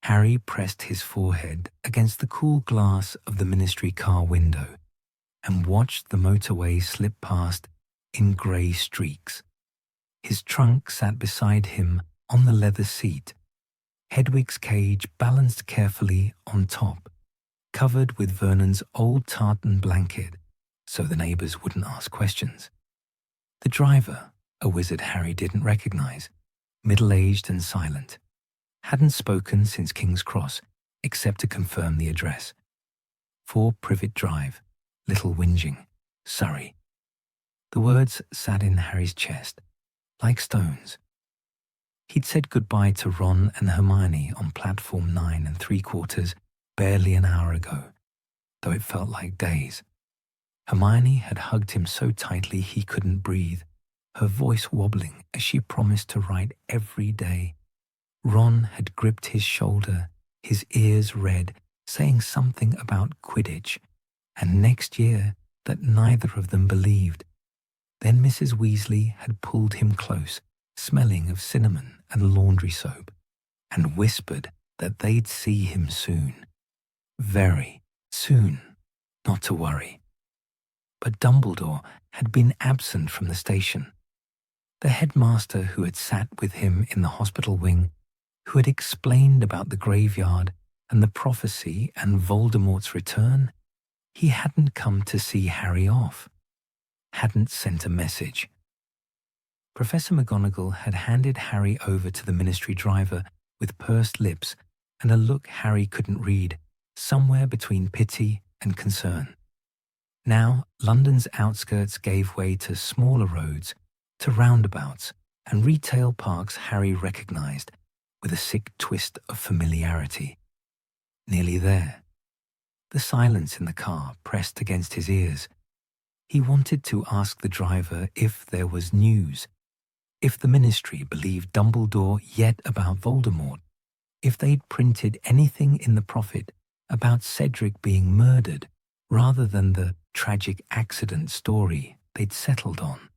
Harry pressed his forehead against the cool glass of the ministry car window and watched the motorway slip past in grey streaks. His trunk sat beside him on the leather seat, Hedwig's cage balanced carefully on top, covered with Vernon's old tartan blanket so the neighbours wouldn't ask questions. The driver, a wizard Harry didn't recognise, middle-aged and silent, hadn't spoken since King's Cross except to confirm the address. 4 Privet Drive, Little Whinging, Surrey. The words sat in Harry's chest, like stones. He'd said goodbye to Ron and Hermione on platform 9 3/4 barely an hour ago, though it felt like days. Hermione had hugged him so tightly he couldn't breathe, her voice wobbling as she promised to write every day. Ron had gripped his shoulder, his ears red, saying something about Quidditch, and next year that neither of them believed. Then Mrs. Weasley had pulled him close, smelling of cinnamon and laundry soap, and whispered that they'd see him soon. Very soon, not to worry. But Dumbledore had been absent from the station. The headmaster who had sat with him in the hospital wing, who had explained about the graveyard and the prophecy and Voldemort's return, he hadn't come to see Harry off, hadn't sent a message. Professor McGonagall had handed Harry over to the ministry driver with pursed lips and a look Harry couldn't read, somewhere between pity and concern. Now, London's outskirts gave way to smaller roads, to roundabouts and retail parks Harry recognised with a sick twist of familiarity. Nearly there. The silence in the car pressed against his ears. He wanted to ask the driver if there was news, if the ministry believed Dumbledore yet about Voldemort, if they'd printed anything in the Prophet about Cedric being murdered rather than the tragic accident story they'd settled on.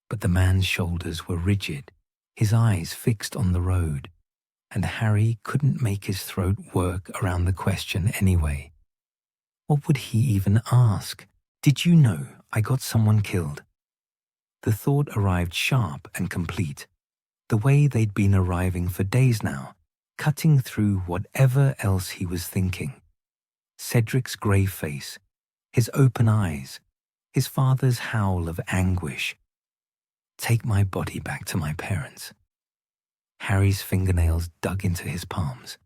But the man's shoulders were rigid, his eyes fixed on the road, and Harry couldn't make his throat work around the question anyway. What would he even ask? Did you know I got someone killed? The thought arrived sharp and complete, the way they'd been arriving for days now, cutting through whatever else he was thinking. Cedric's grey face, his open eyes, his father's howl of anguish. Take my body back to my parents. Harry's fingernails dug into his palms.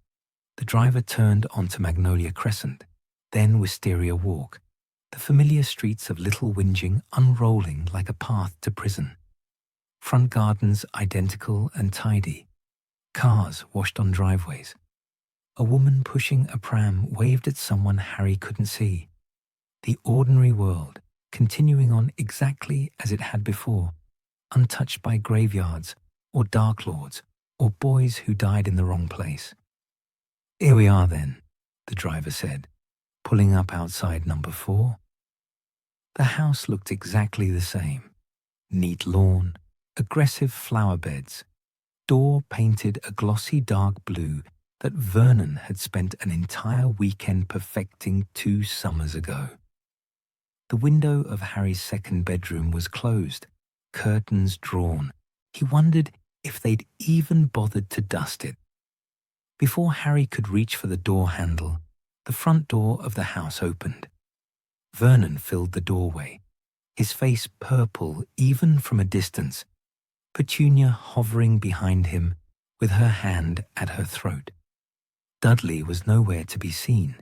The driver turned onto Magnolia Crescent, then Wisteria Walk, the familiar streets of Little Whinging unrolling like a path to prison. Front gardens identical and tidy. Cars washed on driveways. A woman pushing a pram waved at someone Harry couldn't see. The ordinary world continuing on exactly as it had before, untouched by graveyards or Dark Lords or boys who died in the wrong place. Here we are then, the driver said, pulling up outside number 4. The house looked exactly the same. Neat lawn, aggressive flower beds, door painted a glossy dark blue that Vernon had spent an entire weekend perfecting 2 summers ago. The window of Harry's second bedroom was closed, curtains drawn. He wondered if they'd even bothered to dust it. Before Harry could reach for the door handle, the front door of the house opened. Vernon filled the doorway, his face purple even from a distance, Petunia hovering behind him with her hand at her throat. Dudley was nowhere to be seen,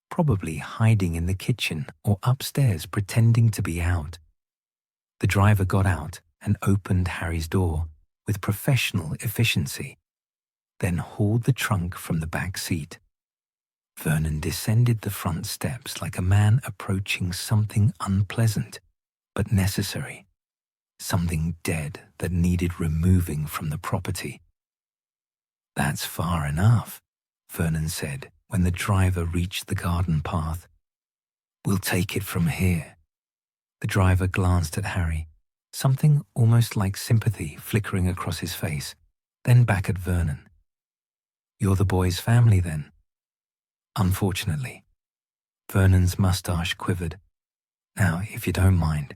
probably hiding in the kitchen or upstairs pretending to be out. The driver got out and opened Harry's door with professional efficiency, then hauled the trunk from the back seat. Vernon descended the front steps like a man approaching something unpleasant, but necessary, something dead that needed removing from the property. That's far enough, Vernon said when the driver reached the garden path. We'll take it from here. The driver glanced at Harry, something almost like sympathy flickering across his face, then back at Vernon. You're the boy's family then? Unfortunately. Vernon's mustache quivered. Now, if you don't mind.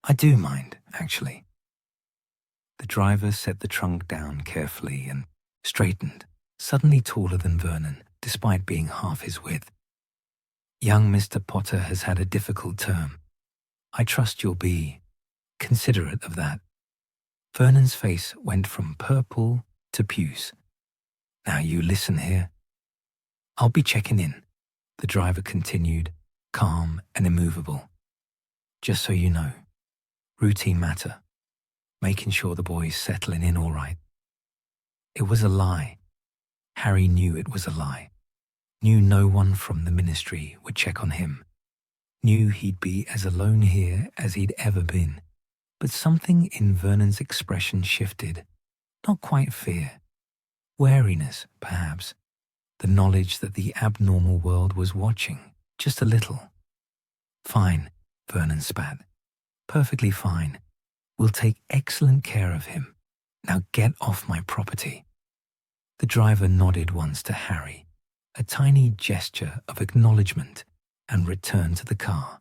I do mind, actually. The driver set the trunk down carefully and straightened, suddenly taller than Vernon, despite being half his width. Young Mr. Potter has had a difficult term. I trust you'll be considerate of that. Vernon's face went from purple to puce. Now you listen here. I'll be checking in, the driver continued, calm and immovable. Just so you know, routine matter, making sure the boy's settling in all right. It was a lie. Harry knew it was a lie. Knew no one from the ministry would check on him. Knew he'd be as alone here as he'd ever been. But something in Vernon's expression shifted. Not quite fear. Wariness, perhaps. The knowledge that the abnormal world was watching, just a little. Fine, Vernon spat. Perfectly fine. We'll take excellent care of him. Now get off my property. The driver nodded once to Harry, a tiny gesture of acknowledgement, and returned to the car.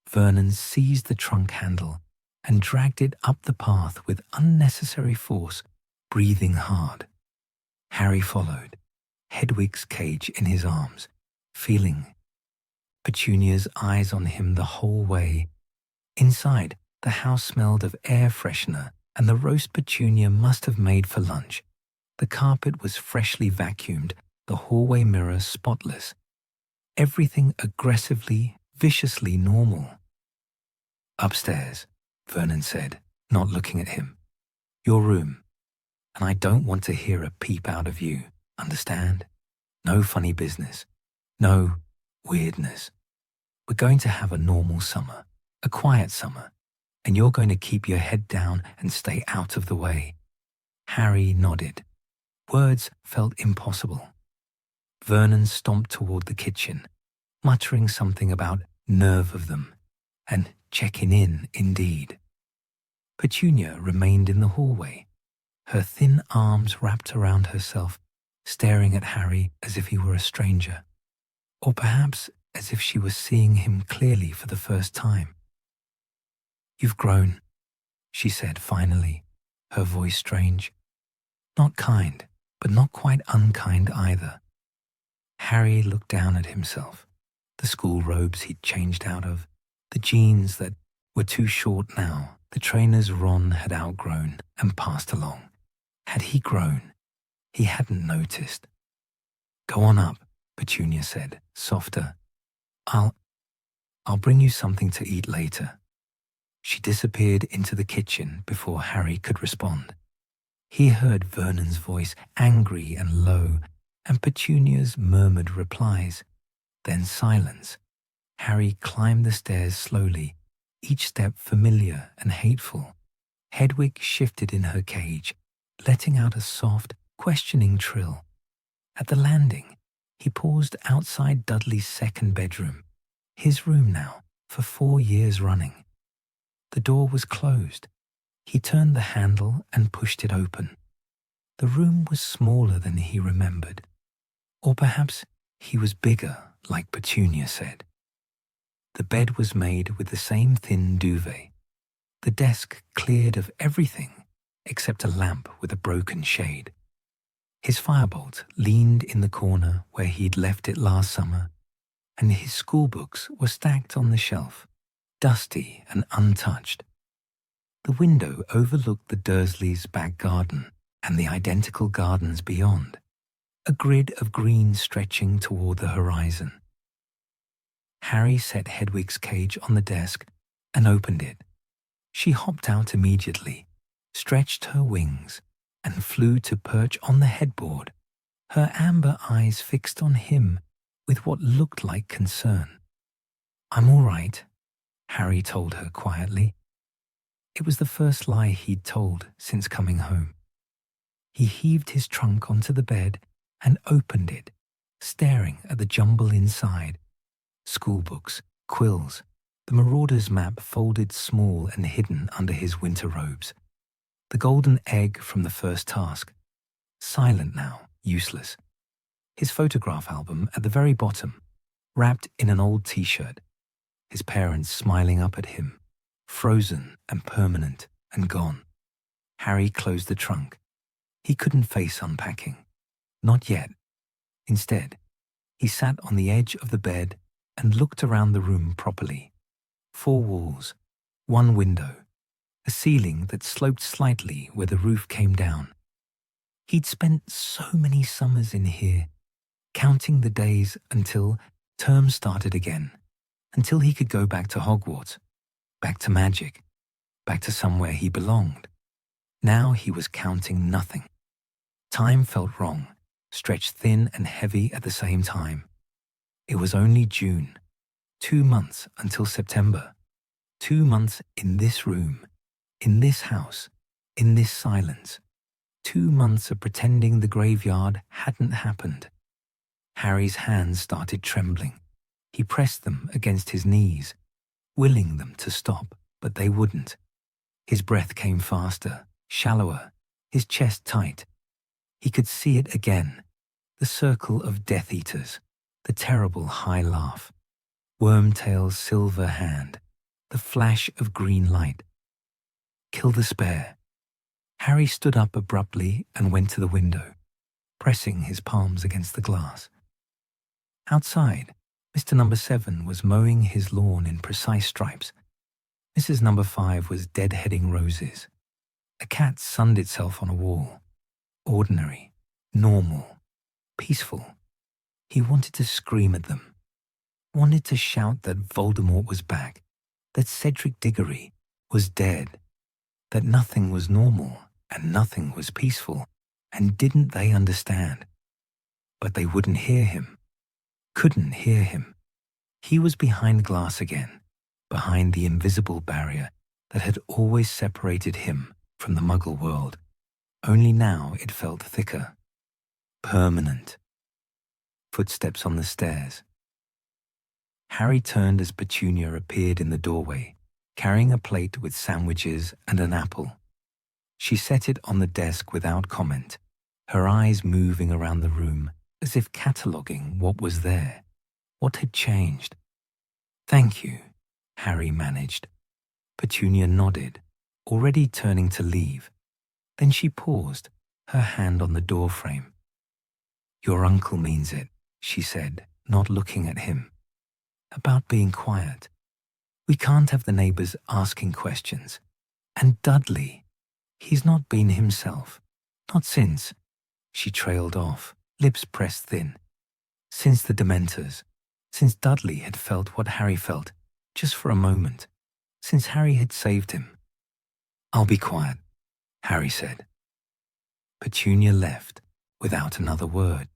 Vernon seized the trunk handle and dragged it up the path with unnecessary force, breathing hard. Harry followed, Hedwig's cage in his arms, feeling Petunia's eyes on him the whole way. Inside, the house smelled of air freshener, and the roast Petunia must have made for lunch. The carpet was freshly vacuumed, the hallway mirror spotless. Everything aggressively, viciously normal. Upstairs, Vernon said, not looking at him. Your room. And I don't want to hear a peep out of you, understand? No funny business. No weirdness. We're going to have a normal summer, a quiet summer, and you're going to keep your head down and stay out of the way. Harry nodded. Words felt impossible. Vernon stomped toward the kitchen, muttering something about nerve of them, and checking in indeed. Petunia remained in the hallway, her thin arms wrapped around herself, staring at Harry as if he were a stranger, or perhaps as if she was seeing him clearly for the first time. You've grown, she said finally, her voice strange. Not kind, but not quite unkind either. Harry looked down at himself, the school robes he'd changed out of, the jeans that were too short now, the trainers Ron had outgrown and passed along. Had he grown? He hadn't noticed. Go on up, Petunia said, softer. I'll bring you something to eat later. She disappeared into the kitchen before Harry could respond. He heard Vernon's voice, angry and low, and Petunia's murmured replies. Then silence. Harry climbed the stairs slowly, each step familiar and hateful. Hedwig shifted in her cage, letting out a soft, questioning trill. At the landing, he paused outside Dudley's second bedroom, his room now, for 4 years running. The door was closed. He turned the handle and pushed it open. The room was smaller than he remembered. Or perhaps he was bigger, like Petunia said. The bed was made with the same thin duvet. The desk cleared of everything except a lamp with a broken shade. His firebolt leaned in the corner where he'd left it last summer, and his schoolbooks were stacked on the shelf, dusty and untouched. The window overlooked the Dursleys' back garden and the identical gardens beyond, a grid of green stretching toward the horizon. Harry set Hedwig's cage on the desk and opened it. She hopped out immediately, stretched her wings, and flew to perch on the headboard, her amber eyes fixed on him with what looked like concern. I'm all right, Harry told her quietly. It was the first lie he'd told since coming home. He heaved his trunk onto the bed and opened it, staring at the jumble inside. Schoolbooks, quills, the Marauder's map folded small and hidden under his winter robes. The golden egg from the first task. Silent now, useless. His photograph album at the very bottom, wrapped in an old t-shirt. His parents smiling up at him, frozen and permanent and gone. Harry closed the trunk. He couldn't face unpacking. Not yet. Instead, he sat on the edge of the bed and looked around the room properly. 4 walls, 1 window, a ceiling that sloped slightly where the roof came down. He'd spent so many summers in here, counting the days until term started again, until he could go back to Hogwarts, back to magic, back to somewhere he belonged. Now he was counting nothing. Time felt wrong, stretched thin and heavy at the same time. It was only June, 2 months until September. 2 months in this room, in this house, in this silence. 2 months of pretending the graveyard hadn't happened. Harry's hands started trembling. He pressed them against his knees, willing them to stop, but they wouldn't. His breath came faster, shallower, his chest tight. He could see it again, the circle of Death Eaters, the terrible high laugh, Wormtail's silver hand, the flash of green light. Kill the spare. Harry stood up abruptly and went to the window, pressing his palms against the glass. Outside, Mr. Number 7 was mowing his lawn in precise stripes. Mrs. Number 5 was deadheading roses. A cat sunned itself on a wall. Ordinary, normal, peaceful. He wanted to scream at them, wanted to shout that Voldemort was back, that Cedric Diggory was dead, that nothing was normal and nothing was peaceful, and didn't they understand? But they wouldn't hear him, couldn't hear him. He was behind glass again, behind the invisible barrier that had always separated him from the Muggle world. Only now it felt thicker, permanent. Footsteps on the stairs. Harry turned as Petunia appeared in the doorway, carrying a plate with sandwiches and an apple. She set it on the desk without comment, her eyes moving around the room as if cataloguing what was there, what had changed. "Thank you," Harry managed. Petunia nodded, already turning to leave. Then she paused, her hand on the doorframe. "Your uncle means it," she said, not looking at him. "About being quiet. We can't have the neighbors asking questions. And Dudley, he's not been himself. Not since," she trailed off, lips pressed thin. "Since the Dementors. Since Dudley had felt what Harry felt, just for a moment. Since Harry had saved him." "I'll be quiet," Harry said. Petunia left, without another word,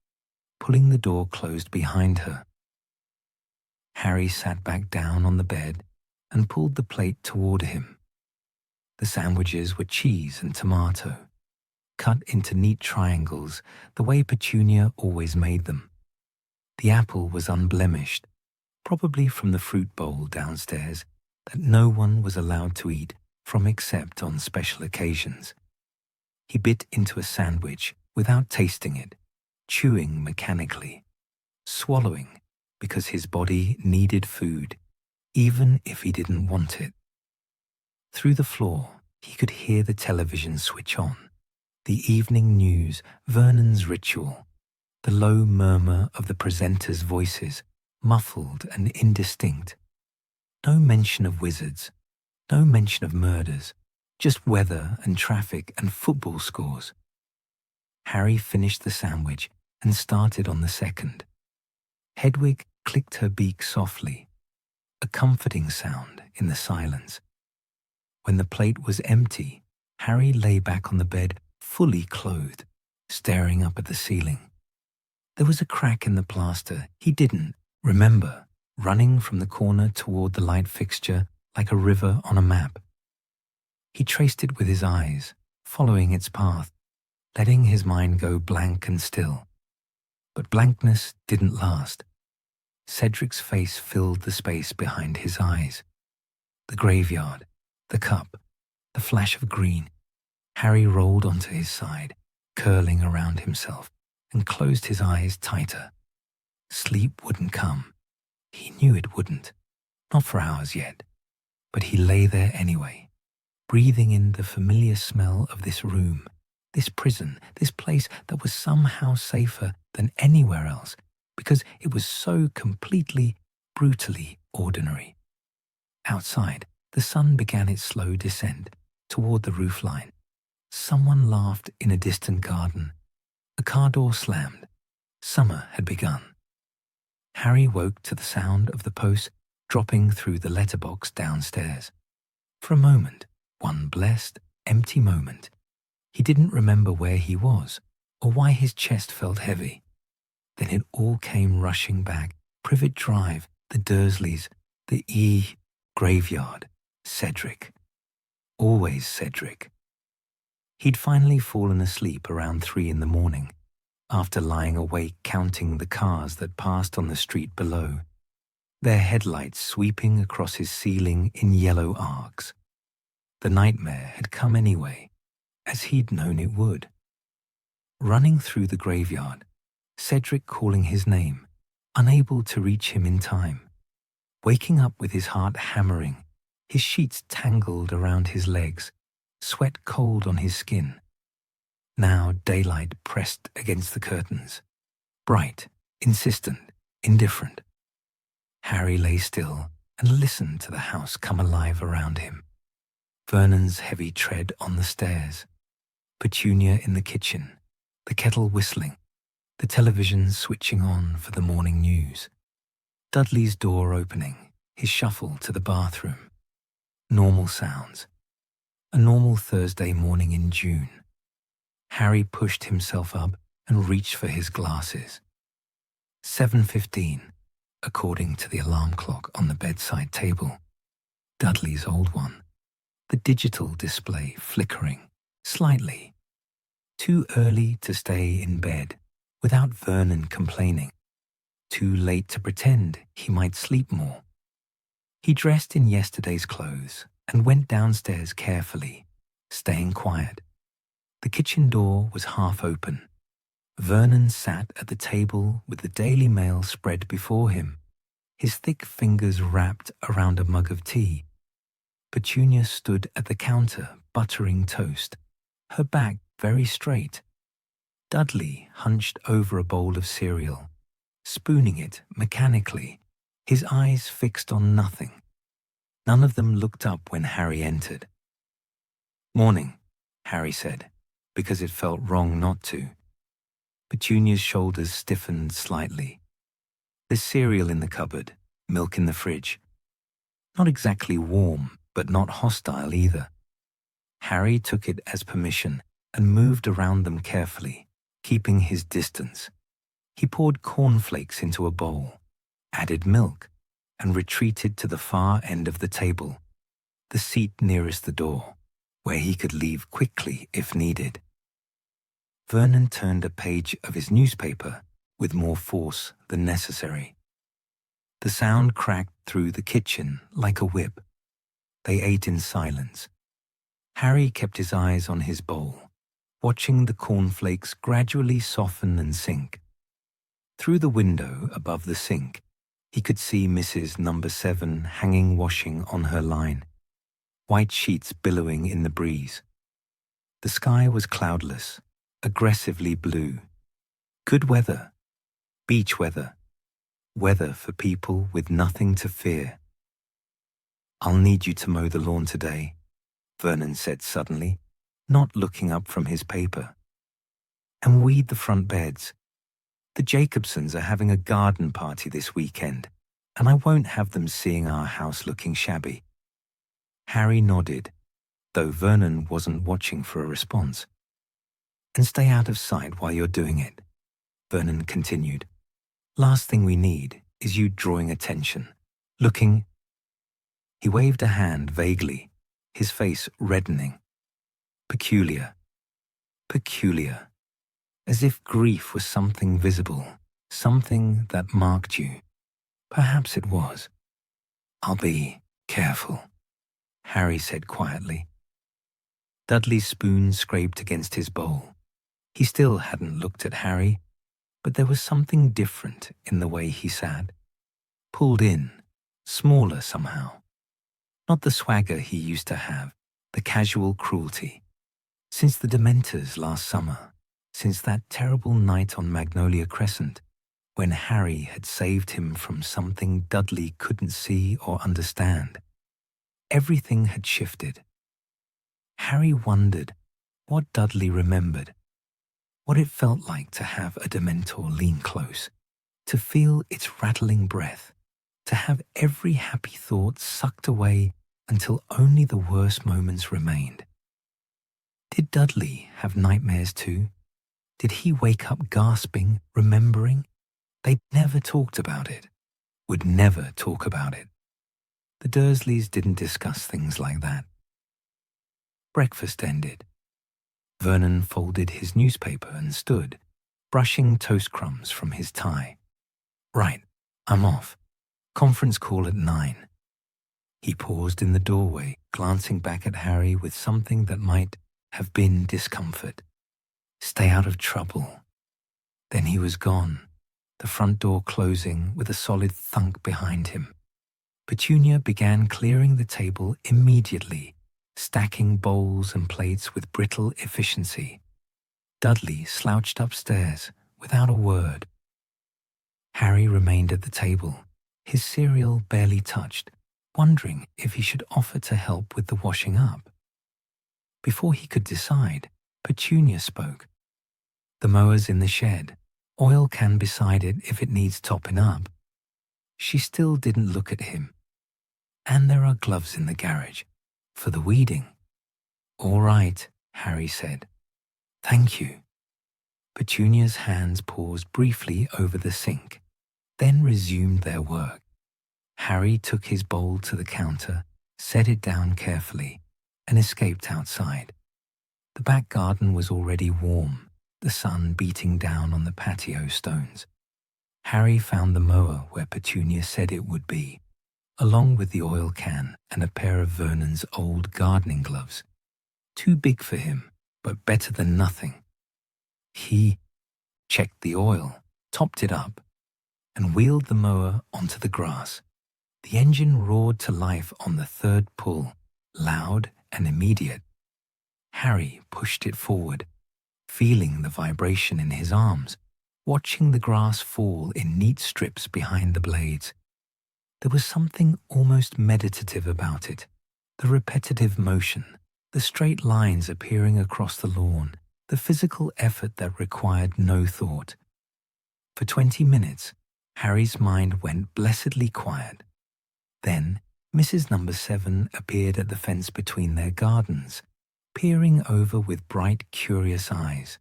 pulling the door closed behind her. Harry sat back down on the bed and pulled the plate toward him. The sandwiches were cheese and tomato, cut into neat triangles the way Petunia always made them. The apple was unblemished, probably from the fruit bowl downstairs that no one was allowed to eat from except on special occasions. He bit into a sandwich without tasting it, chewing mechanically, swallowing because his body needed food, even if he didn't want it. Through the floor, he could hear the television switch on, the evening news, Vernon's ritual, the low murmur of the presenters' voices, muffled and indistinct. No mention of wizards, no mention of murders, just weather and traffic and football scores. Harry finished the sandwich and started on the second. Hedwig clicked her beak softly, a comforting sound in the silence. When the plate was empty, Harry lay back on the bed, fully clothed, staring up at the ceiling. There was a crack in the plaster he didn't remember, running from the corner toward the light fixture like a river on a map. He traced it with his eyes, following its path, letting his mind go blank and still. But blankness didn't last. Cedric's face filled the space behind his eyes. The graveyard, the cup, the flash of green. Harry rolled onto his side, curling around himself, and closed his eyes tighter. Sleep wouldn't come. He knew it wouldn't. Not for hours yet. But he lay there anyway, breathing in the familiar smell of this room, this prison, this place that was somehow safer than anywhere else because it was so completely, brutally ordinary. Outside, the sun began its slow descent toward the roofline. Someone laughed in a distant garden. A car door slammed. Summer had begun. Harry woke to the sound of the post dropping through the letterbox downstairs. For a moment, one blessed, empty moment, he didn't remember where he was or why his chest felt heavy. Then it all came rushing back. Privet Drive, the Dursleys, the graveyard, Cedric. Always Cedric. He'd finally fallen asleep around 3 in the morning, after lying awake counting the cars that passed on the street below, their headlights sweeping across his ceiling in yellow arcs. The nightmare had come anyway, as he'd known it would. Running through the graveyard, Cedric calling his name, unable to reach him in time. Waking up with his heart hammering, his sheets tangled around his legs, sweat cold on his skin. Now daylight pressed against the curtains, bright, insistent, indifferent. Harry lay still and listened to the house come alive around him. Vernon's heavy tread on the stairs, Petunia in the kitchen, the kettle whistling, the television switching on for the morning news. Dudley's door opening, his shuffle to the bathroom. Normal sounds. A normal Thursday morning in June. Harry pushed himself up and reached for his glasses. 7:15, according to the alarm clock on the bedside table. Dudley's old one. The digital display flickering, slightly. Too early to stay in bed, without Vernon complaining. Too late to pretend he might sleep more. He dressed in yesterday's clothes and went downstairs carefully, staying quiet. The kitchen door was half open. Vernon sat at the table with the Daily Mail spread before him, his thick fingers wrapped around a mug of tea. Petunia stood at the counter buttering toast, her back very straight. Dudley hunched over a bowl of cereal, spooning it mechanically, his eyes fixed on nothing. None of them looked up when Harry entered. "Morning," Harry said, because it felt wrong not to. Petunia's shoulders stiffened slightly. There's cereal in the cupboard, milk in the fridge. Not exactly warm, but not hostile either. Harry took it as permission and moved around them carefully, keeping his distance. He poured cornflakes into a bowl, added milk, and retreated to the far end of the table, the seat nearest the door, where he could leave quickly if needed. Vernon turned a page of his newspaper with more force than necessary. The sound cracked through the kitchen like a whip. They ate in silence. Harry kept his eyes on his bowl, watching the cornflakes gradually soften and sink. Through the window above the sink, he could see Mrs. Number 7 hanging washing on her line, white sheets billowing in the breeze. The sky was cloudless, aggressively blue. Good weather, beach weather, weather for people with nothing to fear. "I'll need you to mow the lawn today," Vernon said suddenly, not looking up from his paper. "And weed the front beds. The Jacobsons are having a garden party this weekend, and I won't have them seeing our house looking shabby." Harry nodded, though Vernon wasn't watching for a response. "And stay out of sight while you're doing it," Vernon continued. "Last thing we need is you drawing attention, looking—" He waved a hand vaguely, his face reddening. "Peculiar. Peculiar. As if grief was something visible, something that marked you. Perhaps it was. I'll be careful," Harry said quietly. Dudley's spoon scraped against his bowl. He still hadn't looked at Harry, But there was something different in the way he sat, pulled in, smaller somehow. Not the swagger he used to have, the casual cruelty. Since the Dementors last summer, since that terrible night on Magnolia Crescent, when Harry had saved him from something Dudley couldn't see or understand, everything had shifted. Harry wondered what Dudley remembered, what it felt like to have a Dementor lean close, to feel its rattling breath, to have every happy thought sucked away until only the worst moments remained. Did Dudley have nightmares too? Did he wake up gasping, remembering? They never talked about it, would never talk about it. The Dursleys didn't discuss things like that. Breakfast ended. Vernon folded his newspaper and stood, brushing toast crumbs from his tie. Right, I'm off. Conference call at 9. He paused in the doorway, glancing back at Harry with something that might have been discomfort. Stay out of trouble. Then he was gone, the front door closing with a solid thunk behind him. Petunia began clearing the table immediately, stacking bowls and plates with brittle efficiency. Dudley slouched upstairs without a word. Harry remained at the table, his cereal barely touched, wondering if he should offer to help with the washing up. Before he could decide, Petunia spoke. The mower's in the shed, oil can beside it if it needs topping up. She still didn't look at him. And there are gloves in the garage, for the weeding. All right, Harry said. Thank you. Petunia's hands paused briefly over the sink, then resumed their work. Harry took his bowl to the counter, set it down carefully, and escaped outside. The back garden was already warm, the sun beating down on the patio stones. Harry found the mower where Petunia said it would be, along with the oil can and a pair of Vernon's old gardening gloves. Too big for him, but better than nothing. He checked the oil, topped it up, and wheeled the mower onto the grass. The engine roared to life on the third pull, loud and immediate. Harry pushed it forward, feeling the vibration in his arms, watching the grass fall in neat strips behind the blades. There was something almost meditative about it, the repetitive motion, the straight lines appearing across the lawn, the physical effort that required no thought. For 20 minutes, Harry's mind went blessedly quiet. Then, Mrs. Number 7 appeared at the fence between their gardens, peering over with bright, curious eyes.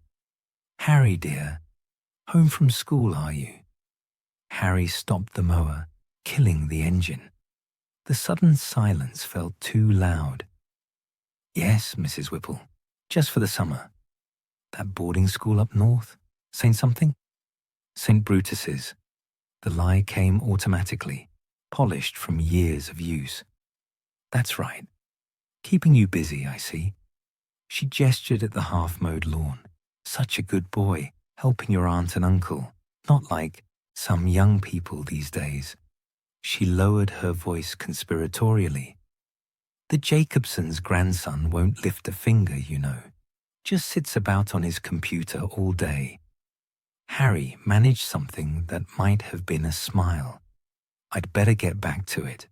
Harry, dear, home from school, are you? Harry stopped the mower, killing the engine. The sudden silence felt too loud. Yes, Mrs. Whipple, just for the summer. That boarding school up north? St. something? St. Brutus's. The lie came automatically, polished from years of use. That's right. Keeping you busy, I see. She gestured at the half-mowed lawn. Such a good boy, helping your aunt and uncle, not like some young people these days. She lowered her voice conspiratorially. The Jacobsons' grandson won't lift a finger, you know. Just sits about on his computer all day. Harry managed something that might have been a smile. I'd better get back to it.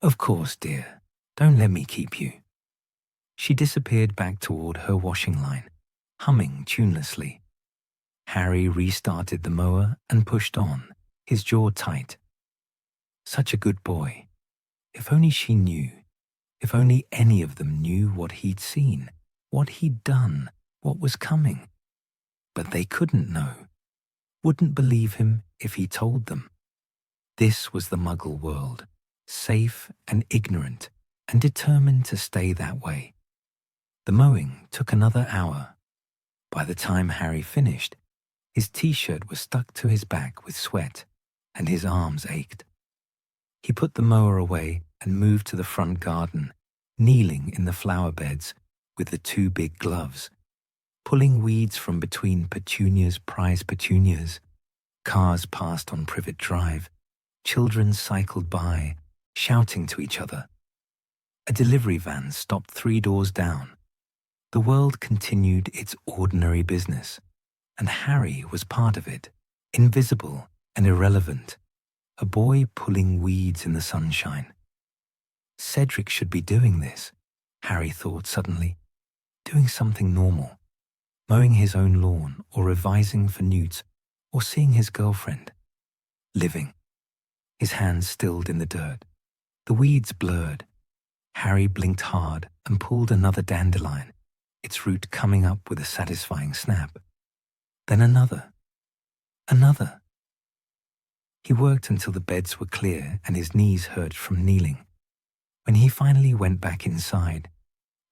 Of course, dear. Don't let me keep you. She disappeared back toward her washing line, humming tunelessly. Harry restarted the mower and pushed on, his jaw tight. Such a good boy. If only she knew. If only any of them knew what he'd seen, what he'd done, what was coming. But they couldn't know. Wouldn't believe him if he told them. This was the Muggle world, safe and ignorant, and determined to stay that way. The mowing took another hour. By the time Harry finished, his t-shirt was stuck to his back with sweat, and his arms ached. He put the mower away and moved to the front garden, kneeling in the flower beds with the two big gloves. pulling weeds from between Petunia's prized petunias. Cars passed on Privet Drive. Children cycled by, shouting to each other. A delivery van stopped 3 doors down. The world continued its ordinary business, and Harry was part of it, invisible and irrelevant, a boy pulling weeds in the sunshine. Cedric should be doing this, Harry thought suddenly, doing something normal, mowing his own lawn or revising for newts or seeing his girlfriend. Living. His hands stilled in the dirt. The weeds blurred. Harry blinked hard and pulled another dandelion, its root coming up with a satisfying snap. Then another. Another. He worked until the beds were clear and his knees hurt from kneeling. When he finally went back inside,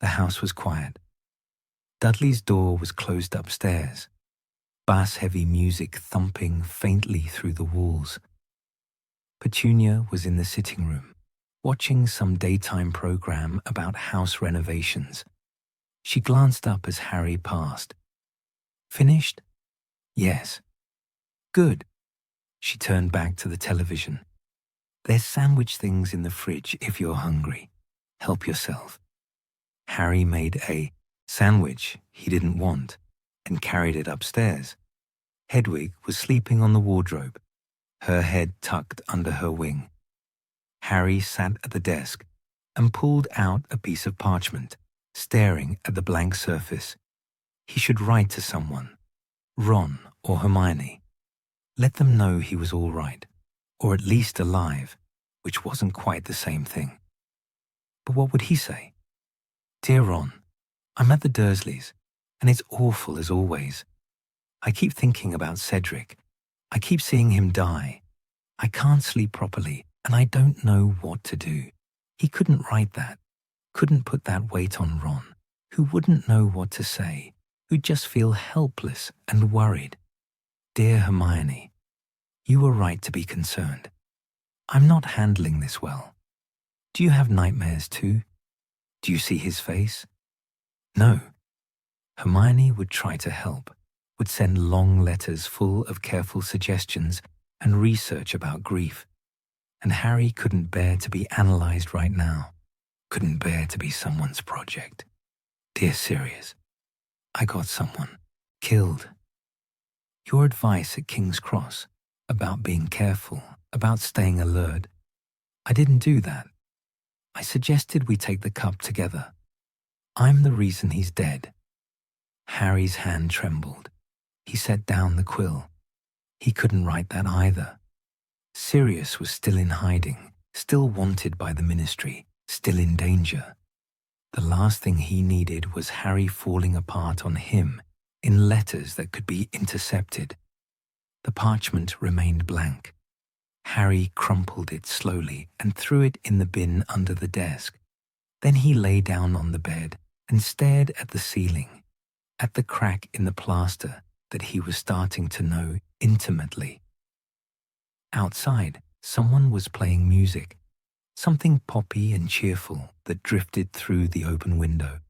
the house was quiet. Dudley's door was closed upstairs, bass-heavy music thumping faintly through the walls. Petunia was in the sitting room, watching some daytime program about house renovations. She glanced up as Harry passed. Finished? Yes. Good. She turned back to the television. There's sandwich things in the fridge if you're hungry. Help yourself. Harry made a sandwich he didn't want and carried it upstairs. Hedwig was sleeping on the wardrobe, her head tucked under her wing. Harry sat at the desk and pulled out a piece of parchment, staring at the blank surface. He should write to someone, Ron or Hermione. Let them know he was all right, or at least alive, which wasn't quite the same thing. But what would he say? Dear Ron, I'm at the Dursleys, and it's awful as always. I keep thinking about Cedric. I keep seeing him die. I can't sleep properly, and I don't know what to do. He couldn't write that, couldn't put that weight on Ron, who wouldn't know what to say, who'd just feel helpless and worried. Dear Hermione, you were right to be concerned. I'm not handling this well. Do you have nightmares too? Do you see his face? No. Hermione would try to help, would send long letters full of careful suggestions and research about grief. And Harry couldn't bear to be analysed right now, couldn't bear to be someone's project. Dear Sirius, I got someone killed. Your advice at King's Cross about being careful, about staying alert, I didn't do that. I suggested we take the cup together. I'm the reason he's dead. Harry's hand trembled. He set down the quill. He couldn't write that either. Sirius was still in hiding, still wanted by the Ministry, still in danger. The last thing he needed was Harry falling apart on him in letters that could be intercepted. The parchment remained blank. Harry crumpled it slowly and threw it in the bin under the desk. Then he lay down on the bed and stared at the ceiling, at the crack in the plaster that he was starting to know intimately. Outside, someone was playing music, something poppy and cheerful that drifted through the open window.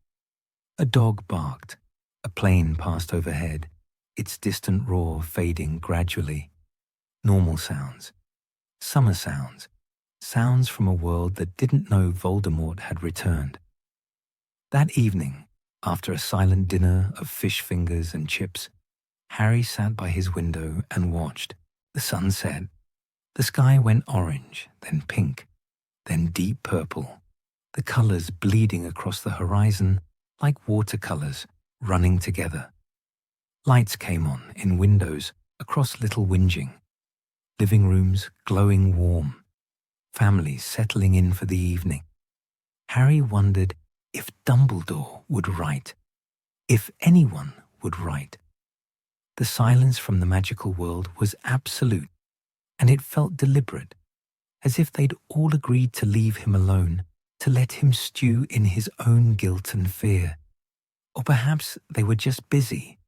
A dog barked. A plane passed overhead, its distant roar fading gradually. Normal sounds. Summer sounds. Sounds from a world that didn't know Voldemort had returned. That evening, after a silent dinner of fish fingers and chips, Harry sat by his window and watched. The sun set. The sky went orange, then pink, then deep purple, the colors bleeding across the horizon like watercolors running together. Lights came on in windows across Little Whinging, living rooms glowing warm, families settling in for the evening. Harry wondered if Dumbledore would write, if anyone would write. The silence from the magical world was absolute, and it felt deliberate, as if they'd all agreed to leave him alone, to let him stew in his own guilt and fear. Or perhaps they were just busy,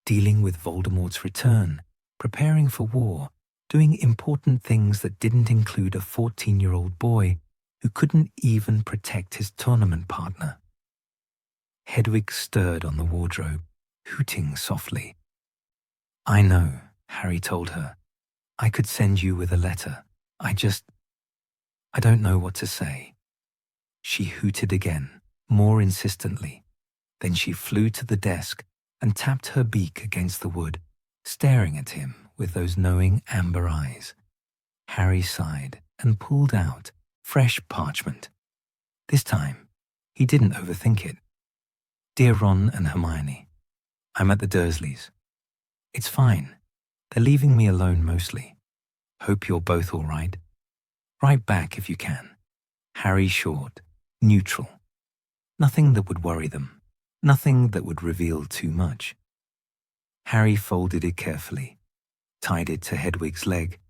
dealing with Voldemort's return, preparing for war, doing important things that didn't include a 14-year-old boy who couldn't even protect his tournament partner. Hedwig stirred on the wardrobe, hooting softly. "I know," Harry told her. "I could send you with a letter. I don't know what to say." She hooted again, more insistently. Then she flew to the desk and tapped her beak against the wood, staring at him with those knowing amber eyes. Harry sighed and pulled out fresh parchment. This time, he didn't overthink it. "Dear Ron and Hermione, I'm at the Dursleys. It's fine. They're leaving me alone mostly. Hope you're both all right. Write back if you can." Harry short, neutral. Nothing that would worry them. Nothing that would reveal too much. Harry folded it carefully, tied it to Hedwig's leg,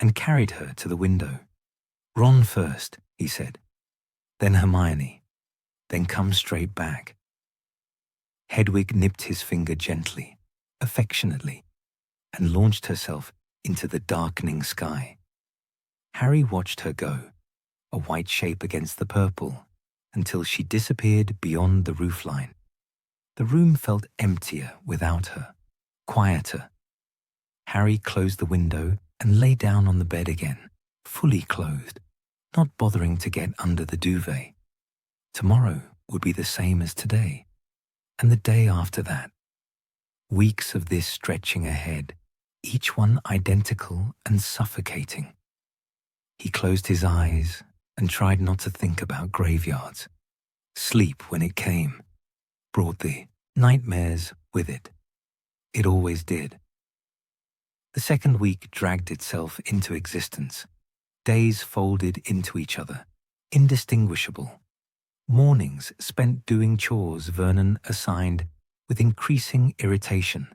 and carried her to the window. "Ron first," he said. "Then Hermione. Then come straight back." Hedwig nipped his finger gently, affectionately, and launched herself into the darkening sky. Harry watched her go, a white shape against the purple, until she disappeared beyond the roofline. The room felt emptier without her, quieter. Harry closed the window and lay down on the bed again, fully clothed, not bothering to get under the duvet. Tomorrow would be the same as today, and the day after that. Weeks of this stretching ahead, each one identical and suffocating. He closed his eyes and tried not to think about graveyards. Sleep, when it came, brought the nightmares with it. It always did. The second week dragged itself into existence. Days folded into each other, indistinguishable. Mornings spent doing chores Vernon assigned with increasing irritation.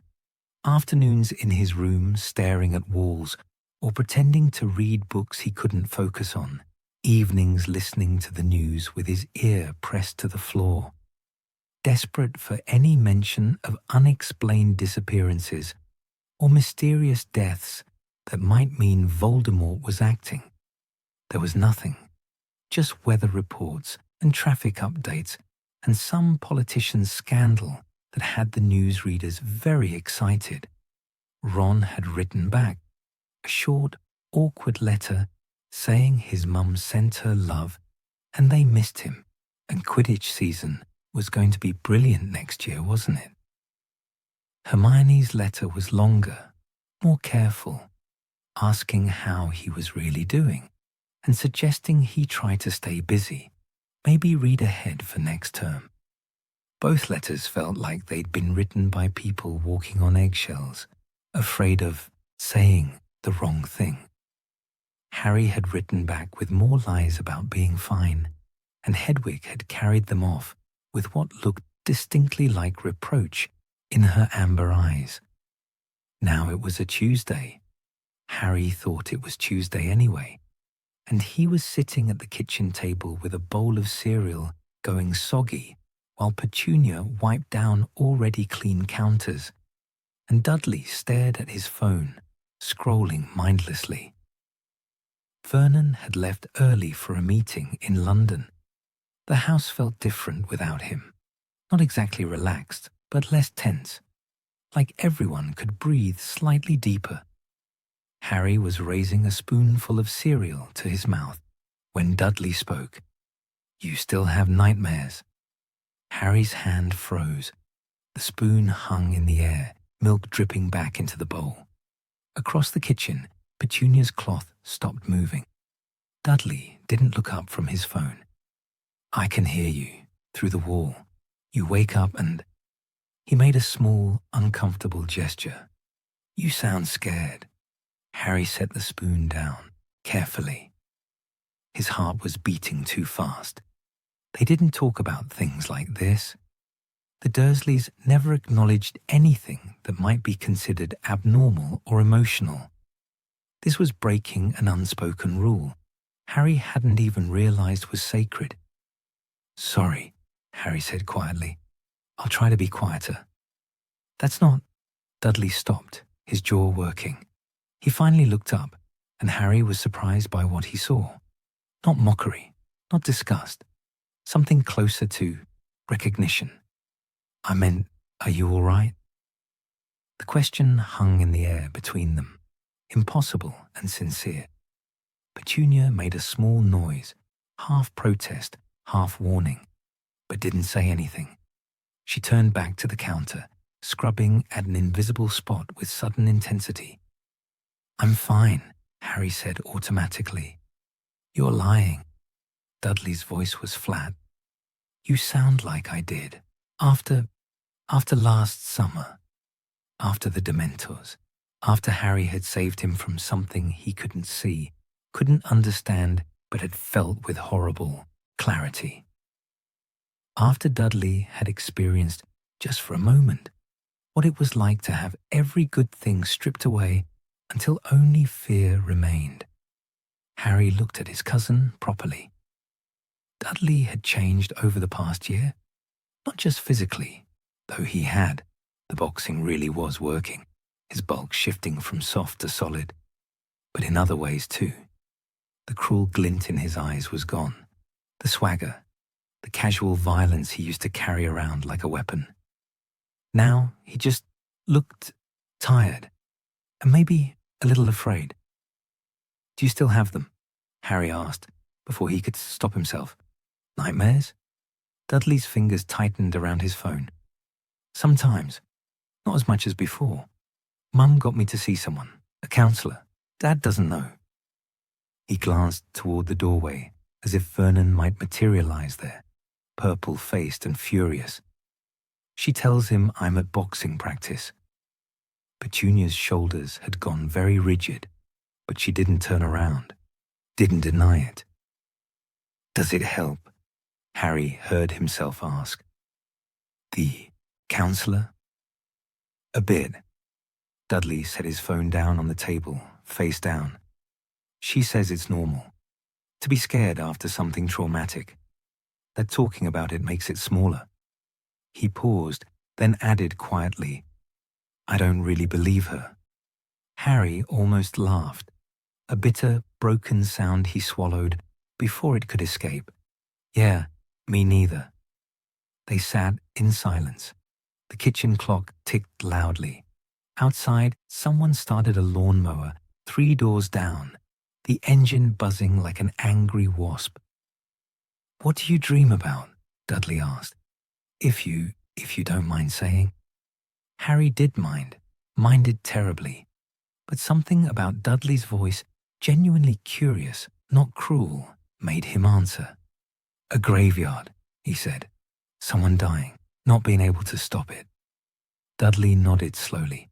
Afternoons in his room staring at walls or pretending to read books he couldn't focus on. Evenings listening to the news with his ear pressed to the floor. Desperate for any mention of unexplained disappearances or mysterious deaths that might mean Voldemort was acting. There was nothing, just weather reports and traffic updates and some politician's scandal that had the newsreaders very excited. Ron had written back, a short, awkward letter saying his mum sent her love and they missed him, and Quidditch season was going to be brilliant next year, wasn't it? Hermione's letter was longer, more careful, asking how he was really doing and suggesting he try to stay busy, maybe read ahead for next term. Both letters felt like they'd been written by people walking on eggshells, afraid of saying the wrong thing. Harry had written back with more lies about being fine, and Hedwig had carried them off with what looked distinctly like reproach in her amber eyes. Now it was a Tuesday. Harry thought it was Tuesday anyway, and he was sitting at the kitchen table with a bowl of cereal going soggy while Petunia wiped down already clean counters, and Dudley stared at his phone, scrolling mindlessly. Vernon had left early for a meeting in London. The house felt different without him. Not exactly relaxed, but less tense. Like everyone could breathe slightly deeper. Harry was raising a spoonful of cereal to his mouth when Dudley spoke. "You still have nightmares?" Harry's hand froze. The spoon hung in the air, milk dripping back into the bowl. Across the kitchen, Petunia's cloth stopped moving. Dudley didn't look up from his phone. "I can hear you, through the wall. You wake up and—" He made a small, uncomfortable gesture. "You sound scared." Harry set the spoon down, carefully. His heart was beating too fast. They didn't talk about things like this. The Dursleys never acknowledged anything that might be considered abnormal or emotional. This was breaking an unspoken rule Harry hadn't even realized was sacred. "Sorry," Harry said quietly. "I'll try to be quieter." "That's not—" Dudley stopped, his jaw working. He finally looked up, and Harry was surprised by what he saw. Not mockery, not disgust. Something closer to recognition. "I meant, are you all right?" The question hung in the air between them, impossible and sincere. Petunia made a small noise, half protest, half warning, but didn't say anything. She turned back to the counter, scrubbing at an invisible spot with sudden intensity. "I'm fine," Harry said automatically. "You're lying." Dudley's voice was flat. "You sound like I did. After last summer. After the Dementors. After Harry had saved him from something he couldn't see, couldn't understand, but had felt with horrible clarity. After Dudley had experienced, just for a moment, what it was like to have every good thing stripped away until only fear remained. Harry looked at his cousin properly. Dudley had changed over the past year, not just physically, though he had. The boxing really was working, his bulk shifting from soft to solid, but in other ways too. The cruel glint in his eyes was gone, the swagger, the casual violence he used to carry around like a weapon. Now he just looked tired, and maybe a little afraid. "Do you still have them?" Harry asked, before he could stop himself. "Nightmares?" Dudley's fingers tightened around his phone. "Sometimes. Not as much as before. Mum got me to see someone, a counselor. Dad doesn't know." He glanced toward the doorway, as if Vernon might materialize there, purple-faced and furious. "She tells him I'm at boxing practice." Petunia's shoulders had gone very rigid, but she didn't turn around, didn't deny it. "Does it help?" Harry heard himself ask. "The counselor?" "A bit." Dudley set his phone down on the table, face down. "She says it's normal. To be scared after something traumatic. That talking about it makes it smaller." He paused, then added quietly, "I don't really believe her." Harry almost laughed, a bitter, broken sound he swallowed before it could escape. "Yeah, me neither." They sat in silence. The kitchen clock ticked loudly. Outside, someone started a lawnmower 3 doors down, the engine buzzing like an angry wasp. "What do you dream about?" Dudley asked. If you don't mind saying." Harry did minded terribly, but something about Dudley's voice, genuinely curious, not cruel, made him answer. "A graveyard," he said. "Someone dying, not being able to stop it." Dudley nodded slowly.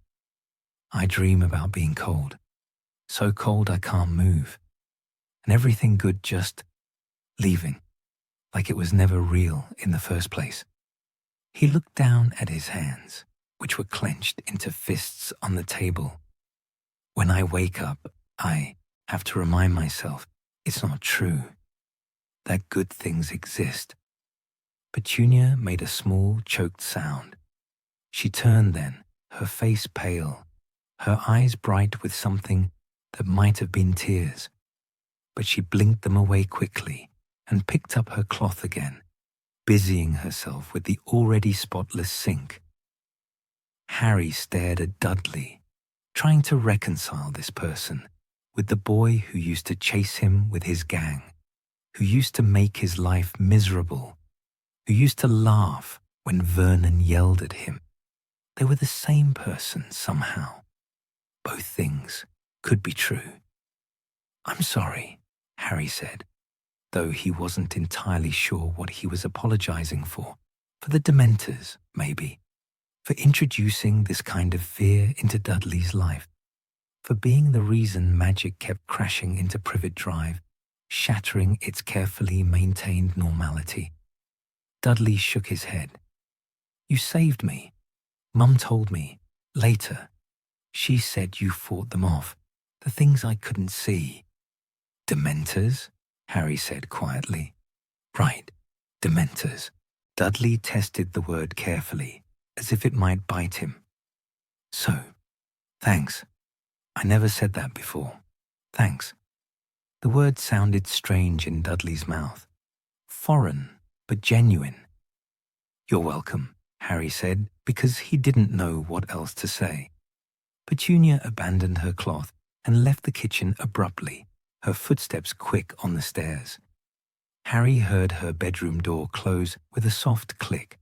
"I dream about being cold, so cold I can't move, and everything good just leaving, like it was never real in the first place." He looked down at his hands, which were clenched into fists on the table. "When I wake up, I have to remind myself it's not true, that good things exist." Petunia made a small, choked sound. She turned then, her face pale, her eyes bright with something that might have been tears. But she blinked them away quickly and picked up her cloth again, busying herself with the already spotless sink. Harry stared at Dudley, trying to reconcile this person with the boy who used to chase him with his gang, who used to make his life miserable, who used to laugh when Vernon yelled at him. They were the same person somehow. Both things could be true. "I'm sorry," Harry said, though he wasn't entirely sure what he was apologizing for. For the Dementors, maybe. For introducing this kind of fear into Dudley's life. For being the reason magic kept crashing into Privet Drive, shattering its carefully maintained normality. Dudley shook his head. "You saved me. Mum told me, later. She said you fought them off, the things I couldn't see." "Dementors?" Harry said quietly. "Right, Dementors." Dudley tested the word carefully, as if it might bite him. "So, thanks. I never said that before. Thanks." The word sounded strange in Dudley's mouth. Foreign, but genuine. "You're welcome," Harry said, because he didn't know what else to say. Petunia abandoned her cloth and left the kitchen abruptly, her footsteps quick on the stairs. Harry heard her bedroom door close with a soft click.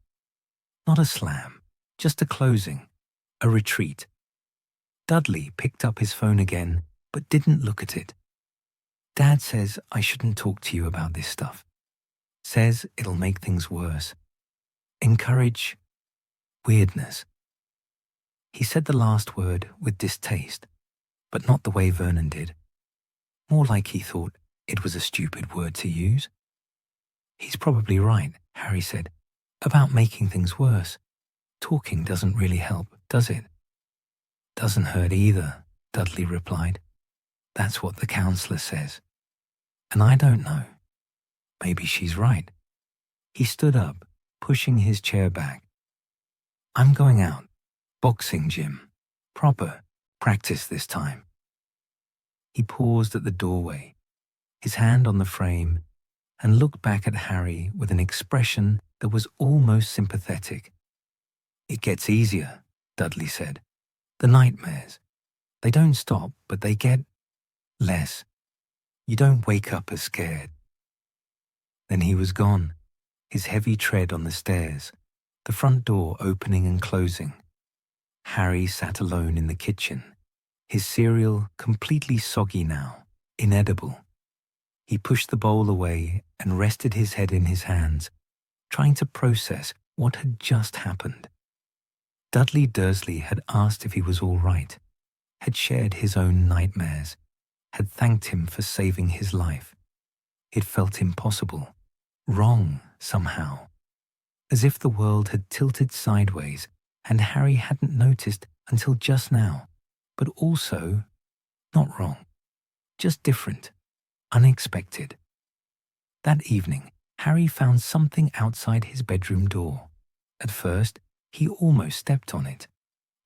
Not a slam, just a closing, a retreat. Dudley picked up his phone again, but didn't look at it. Dad says I shouldn't talk to you about this stuff. Says it'll make things worse. Encourage weirdness. He said the last word with distaste, but not the way Vernon did. More like he thought it was a stupid word to use. He's probably right, Harry said, about making things worse. Talking doesn't really help, does it? Doesn't hurt either, Dudley replied. That's what the counselor says. And I don't know. Maybe she's right. He stood up, pushing his chair back. I'm going out. Boxing gym. Proper. Practice this time. He paused at the doorway, his hand on the frame, and looked back at Harry with an expression that was almost sympathetic. It gets easier, Dudley said. The nightmares. They don't stop, but they get less. You don't wake up as scared. Then he was gone, his heavy tread on the stairs, the front door opening and closing. Harry sat alone in the kitchen, his cereal completely soggy now, inedible. He pushed the bowl away and rested his head in his hands, trying to process what had just happened. Dudley Dursley had asked if he was all right, had shared his own nightmares, had thanked him for saving his life. It felt impossible, wrong somehow, as if the world had tilted sideways and Harry hadn't noticed until just now, but also not wrong, just different, unexpected. That evening, Harry found something outside his bedroom door. At first, he almost stepped on it.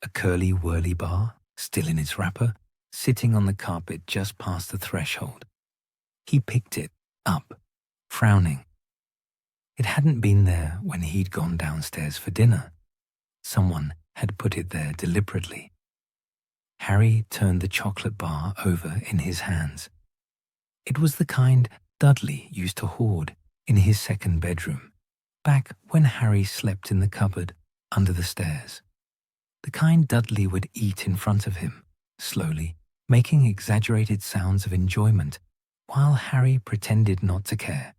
A curly whirly bar, still in its wrapper, sitting on the carpet just past the threshold. He picked it up, frowning. It hadn't been there when he'd gone downstairs for dinner. Someone had put it there deliberately. Harry turned the chocolate bar over in his hands. It was the kind Dudley used to hoard in his second bedroom, back when Harry slept in the cupboard under the stairs. The kind Dudley would eat in front of him, slowly, making exaggerated sounds of enjoyment, while Harry pretended not to care.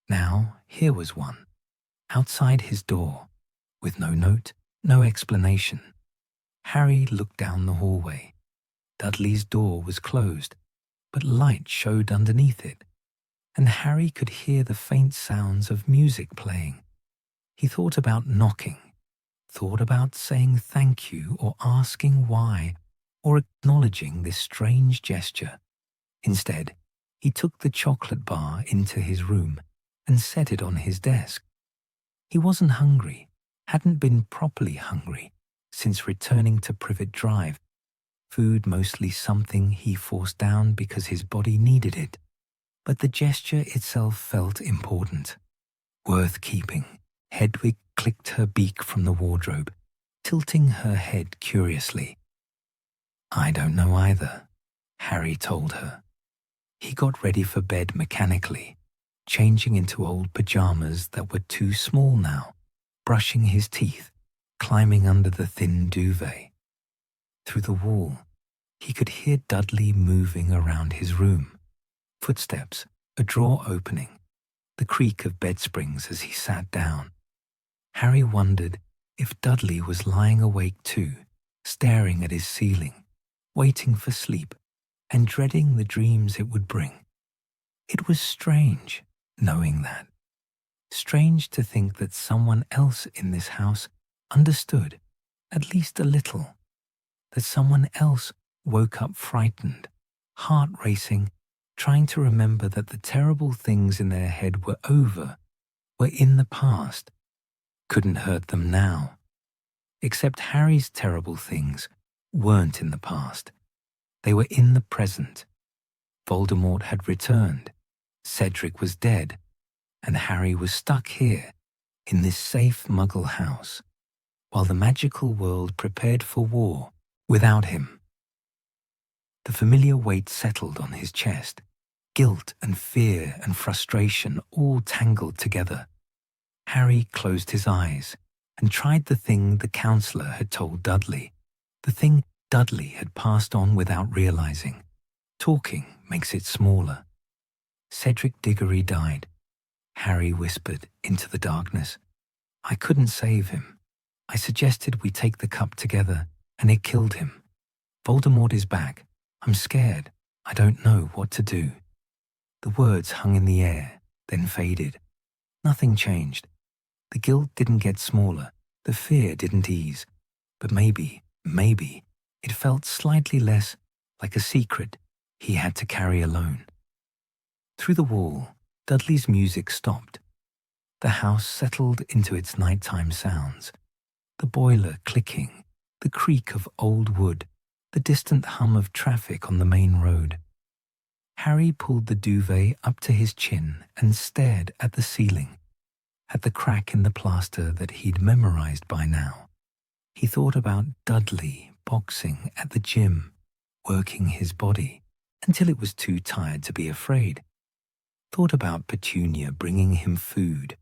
Now, here was one, outside his door, with no note, no explanation. Harry looked down the hallway. Dudley's door was closed, but light showed underneath it, and Harry could hear the faint sounds of music playing. He thought about knocking, thought about saying thank you or asking why, or acknowledging this strange gesture. Instead, he took the chocolate bar into his room and set it on his desk. He wasn't hungry, hadn't been properly hungry since returning to Privet Drive. Food mostly something he forced down because his body needed it. But the gesture itself felt important, worth keeping. Hedwig clicked her beak from the wardrobe, tilting her head curiously. I don't know either, Harry told her. He got ready for bed mechanically, changing into old pajamas that were too small now, brushing his teeth, climbing under the thin duvet. Through the wall, he could hear Dudley moving around his room. Footsteps, a drawer opening, the creak of bed springs as he sat down. Harry wondered if Dudley was lying awake too, staring at his ceiling, waiting for sleep and dreading the dreams it would bring. It was strange, knowing that. Strange to think that someone else in this house understood, at least a little, that someone else woke up frightened, heart racing, trying to remember that the terrible things in their head were over, were in the past, couldn't hurt them now. Except Harry's terrible things weren't in the past. They were in the present. Voldemort had returned, Cedric was dead, and Harry was stuck here, in this safe Muggle house, while the magical world prepared for war without him. The familiar weight settled on his chest. Guilt and fear and frustration all tangled together. Harry closed his eyes and tried the thing the counselor had told Dudley, the thing Dudley had passed on without realizing. Talking makes it smaller. Cedric Diggory died. Harry whispered into the darkness. I couldn't save him. I suggested we take the cup together, and it killed him. Voldemort is back. I'm scared. I don't know what to do. The words hung in the air, then faded. Nothing changed. The guilt didn't get smaller. The fear didn't ease. But maybe, it felt slightly less like a secret he had to carry alone. Through the wall, Dudley's music stopped. The house settled into its nighttime sounds. The boiler clicking, the creak of old wood, the distant hum of traffic on the main road. Harry pulled the duvet up to his chin and stared at the ceiling, at the crack in the plaster that he'd memorized by now. He thought about Dudley boxing at the gym, working his body until it was too tired to be afraid. Thought about Petunia bringing him food,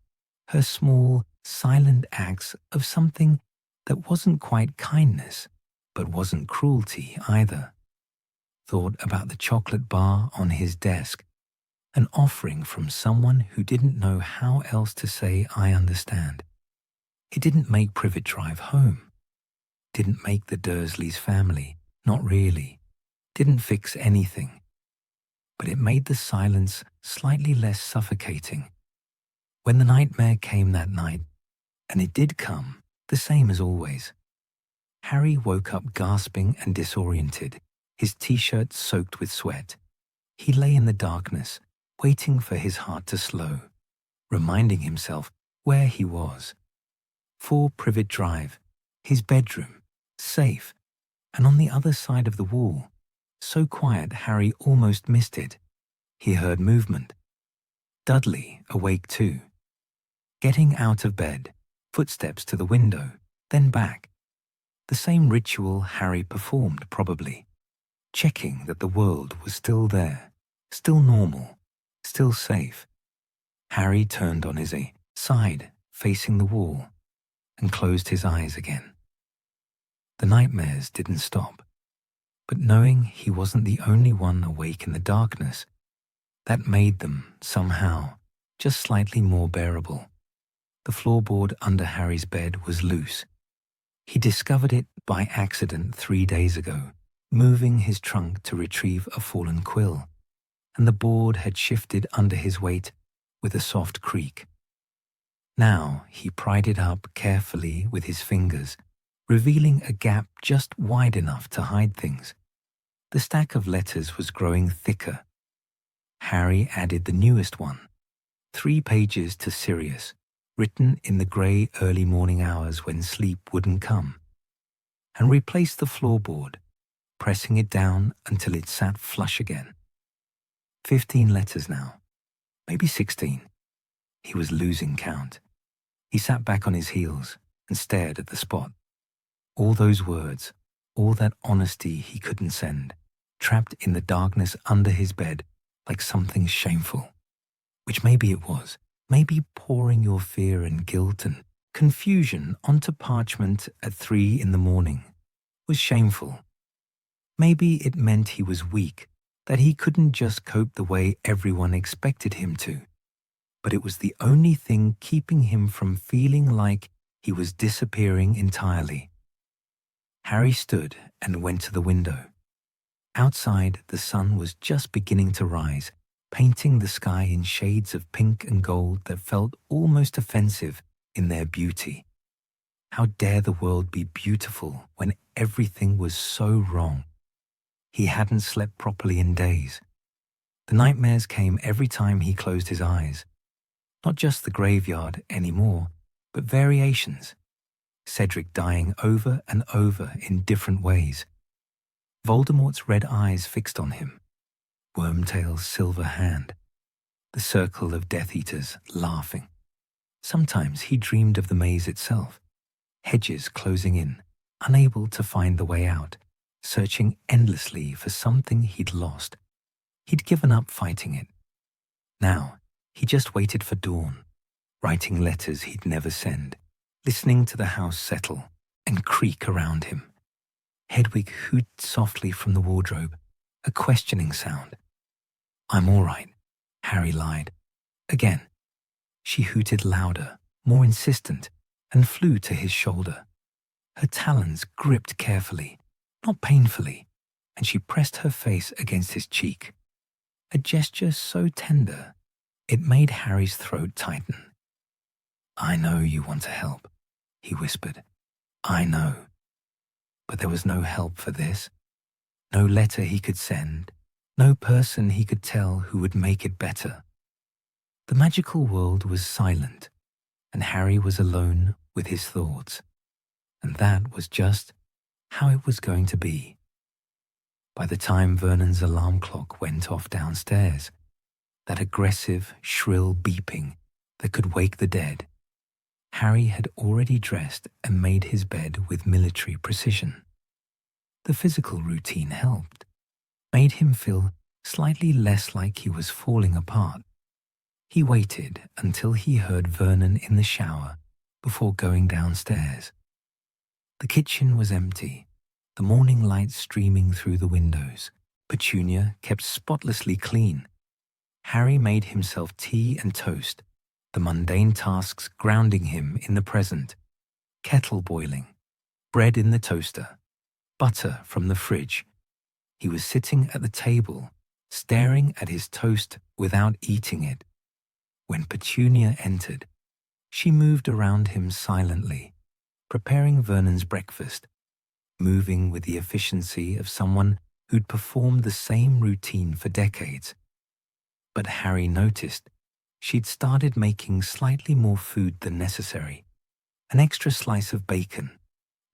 her small, silent acts of something that wasn't quite kindness, but wasn't cruelty either. Thought about the chocolate bar on his desk, an offering from someone who didn't know how else to say I understand. It didn't make Privet Drive home. Didn't make the Dursleys family, not really. Didn't fix anything. But it made the silence slightly less suffocating. When the nightmare came that night, and it did come, the same as always, Harry woke up gasping and disoriented, his t-shirt soaked with sweat. He lay in the darkness, waiting for his heart to slow, reminding himself where he was. 4 Privet Drive, his bedroom, safe, and on the other side of the wall, so quiet Harry almost missed it. He heard movement. Dudley awake too. Getting out of bed, footsteps to the window, then back. The same ritual Harry performed, probably. Checking that the world was still there, still normal, still safe. Harry turned on his side, facing the wall, and closed his eyes again. The nightmares didn't stop, but knowing he wasn't the only one awake in the darkness, that made them, somehow, just slightly more bearable. The floorboard under Harry's bed was loose. He discovered it by accident 3 days ago, moving his trunk to retrieve a fallen quill, and the board had shifted under his weight with a soft creak. Now he pried it up carefully with his fingers, revealing a gap just wide enough to hide things. The stack of letters was growing thicker. Harry added the newest one, 3 pages to Sirius, written in the grey early morning hours when sleep wouldn't come, and replaced the floorboard, pressing it down until it sat flush again. 15 letters now, maybe 16. He was losing count. He sat back on his heels and stared at the spot. All those words, all that honesty he couldn't send, trapped in the darkness under his bed like something shameful. Which maybe it was. Maybe pouring your fear and guilt and confusion onto parchment at 3 in the morning was shameful. Maybe it meant he was weak, that he couldn't just cope the way everyone expected him to. But it was the only thing keeping him from feeling like he was disappearing entirely. Harry stood and went to the window. Outside, the sun was just beginning to rise, painting the sky in shades of pink and gold that felt almost offensive in their beauty. How dare the world be beautiful when everything was so wrong? He hadn't slept properly in days. The nightmares came every time he closed his eyes. Not just the graveyard anymore, but variations. Cedric dying over and over in different ways. Voldemort's red eyes fixed on him. Wormtail's silver hand. The circle of Death Eaters laughing. Sometimes he dreamed of the maze itself. Hedges closing in, unable to find the way out. searching endlessly for something he'd lost. He'd given up fighting it. Now, he just waited for dawn, writing letters he'd never send, listening to the house settle and creak around him. Hedwig hooted softly from the wardrobe, a questioning sound. "I'm all right," Harry lied. Again, she hooted louder, more insistent, and flew to his shoulder. Her talons gripped carefully, not painfully, and she pressed her face against his cheek. A gesture so tender, it made Harry's throat tighten. "I know you want to help," he whispered. "I know." But there was no help for this. No letter he could send, no person he could tell who would make it better. The magical world was silent, and Harry was alone with his thoughts. And that was just how it was going to be. By the time Vernon's alarm clock went off downstairs, that aggressive, shrill beeping that could wake the dead, Harry had already dressed and made his bed with military precision. The physical routine helped, made him feel slightly less like he was falling apart. He waited until he heard Vernon in the shower before going downstairs. The kitchen was empty, the morning light streaming through the windows. Petunia kept spotlessly clean. Harry made himself tea and toast, the mundane tasks grounding him in the present. Kettle boiling, bread in the toaster, butter from the fridge. He was sitting at the table, staring at his toast without eating it. When Petunia entered, she moved around him silently, preparing Vernon's breakfast, moving with the efficiency of someone who'd performed the same routine for decades. But Harry noticed she'd started making slightly more food than necessary, an extra slice of bacon,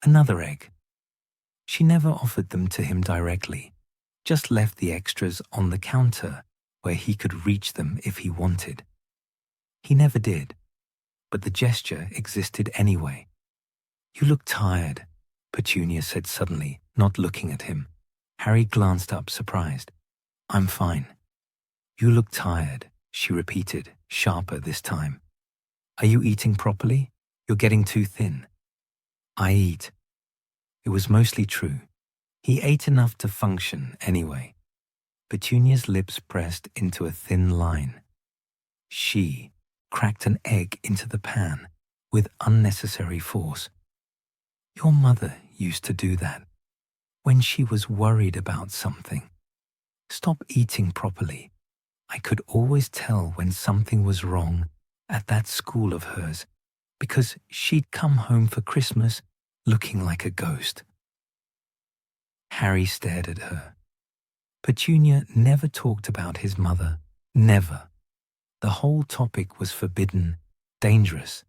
another egg. She never offered them to him directly, just left the extras on the counter where he could reach them if he wanted. He never did, but the gesture existed anyway. "You look tired," Petunia said suddenly, not looking at him. Harry glanced up, surprised. "I'm fine." "You look tired," she repeated, sharper this time. "Are you eating properly? You're getting too thin." "I eat." It was mostly true. He ate enough to function anyway. Petunia's lips pressed into a thin line. She cracked an egg into the pan with unnecessary force. "Your mother used to do that when she was worried about something. Stop eating properly. I could always tell when something was wrong at that school of hers because she'd come home for Christmas looking like a ghost." Harry stared at her. Petunia never talked about his mother, never. The whole topic was forbidden, dangerous,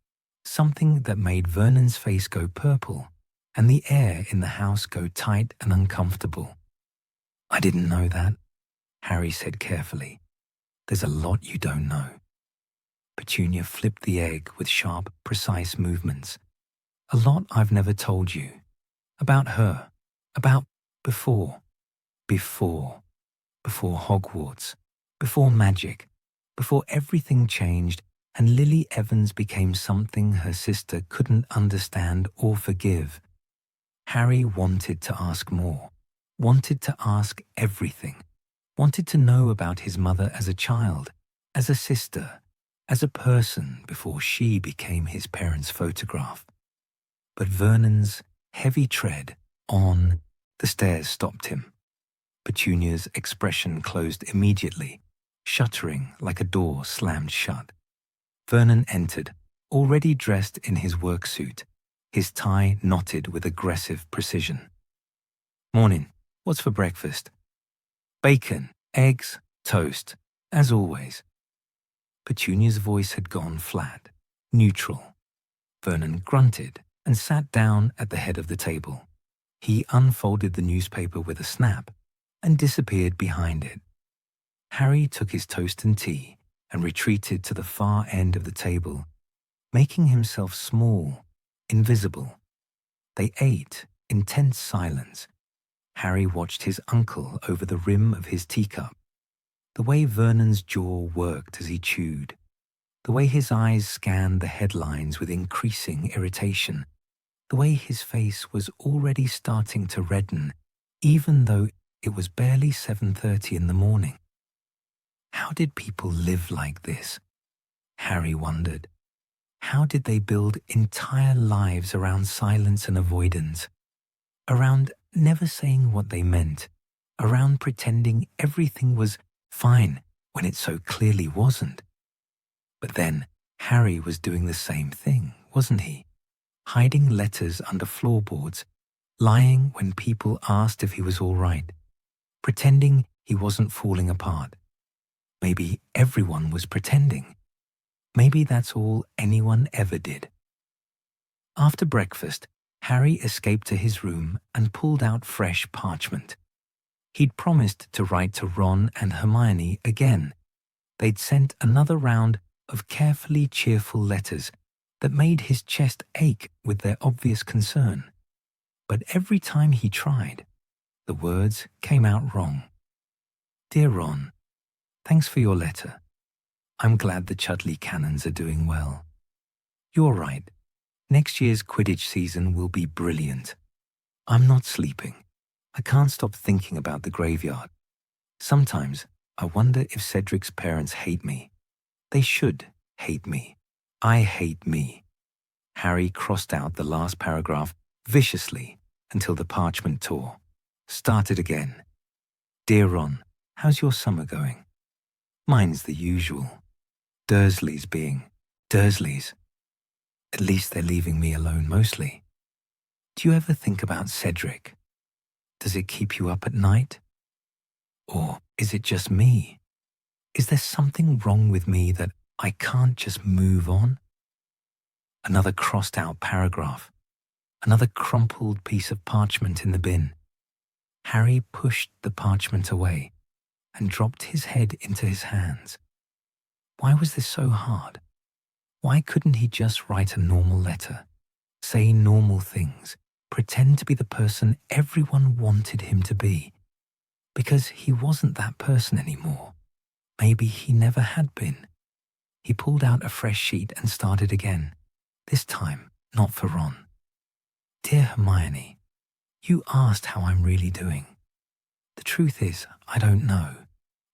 something that made Vernon's face go purple and the air in the house go tight and uncomfortable. "I didn't know that," Harry said carefully. "There's a lot you don't know." Petunia flipped the egg with sharp, precise movements. "A lot I've never told you. About her. About before. Before Hogwarts. Before magic. Before everything changed and Lily Evans became something her sister couldn't understand or forgive." Harry wanted to ask more, wanted to ask everything, wanted to know about his mother as a child, as a sister, as a person before she became his parents' photograph. But Vernon's heavy tread on the stairs stopped him. Petunia's expression closed immediately, shuttering like a door slammed shut. Vernon entered, already dressed in his work suit, his tie knotted with aggressive precision. "Morning. What's for breakfast?" "Bacon, eggs, toast, as always." Petunia's voice had gone flat, neutral. Vernon grunted and sat down at the head of the table. He unfolded the newspaper with a snap and disappeared behind it. Harry took his toast and tea and retreated to the far end of the table, making himself small, invisible. They ate in tense silence. Harry watched his uncle over the rim of his teacup. The way Vernon's jaw worked as he chewed, the way his eyes scanned the headlines with increasing irritation, the way his face was already starting to redden, even though it was barely 7:30 in the morning. How did people live like this? Harry wondered. How did they build entire lives around silence and avoidance? Around never saying what they meant, around pretending everything was fine when it so clearly wasn't. But then Harry was doing the same thing, wasn't he? Hiding letters under floorboards, lying when people asked if he was all right, pretending he wasn't falling apart. Maybe everyone was pretending. Maybe that's all anyone ever did. After breakfast, Harry escaped to his room and pulled out fresh parchment. He'd promised to write to Ron and Hermione again. They'd sent another round of carefully cheerful letters that made his chest ache with their obvious concern. But every time he tried, the words came out wrong. Dear Ron, thanks for your letter. I'm glad the Chudley Cannons are doing well. You're right. Next year's Quidditch season will be brilliant. I'm not sleeping. I can't stop thinking about the graveyard. Sometimes I wonder if Cedric's parents hate me. They should hate me. I hate me. Harry crossed out the last paragraph viciously until the parchment tore. Started again. Dear Ron, how's your summer going? Mine's the usual. Dursleys being Dursleys. At least they're leaving me alone mostly. Do you ever think about Cedric? Does it keep you up at night? Or is it just me? Is there something wrong with me that I can't just move on? Another crossed out paragraph. Another crumpled piece of parchment in the bin. Harry pushed the parchment away and dropped his head into his hands. Why was this so hard? Why couldn't he just write a normal letter, say normal things, pretend to be the person everyone wanted him to be? Because he wasn't that person anymore. Maybe he never had been. He pulled out a fresh sheet and started again, this time not for Ron. Dear Hermione, you asked how I'm really doing. The truth is, I don't know.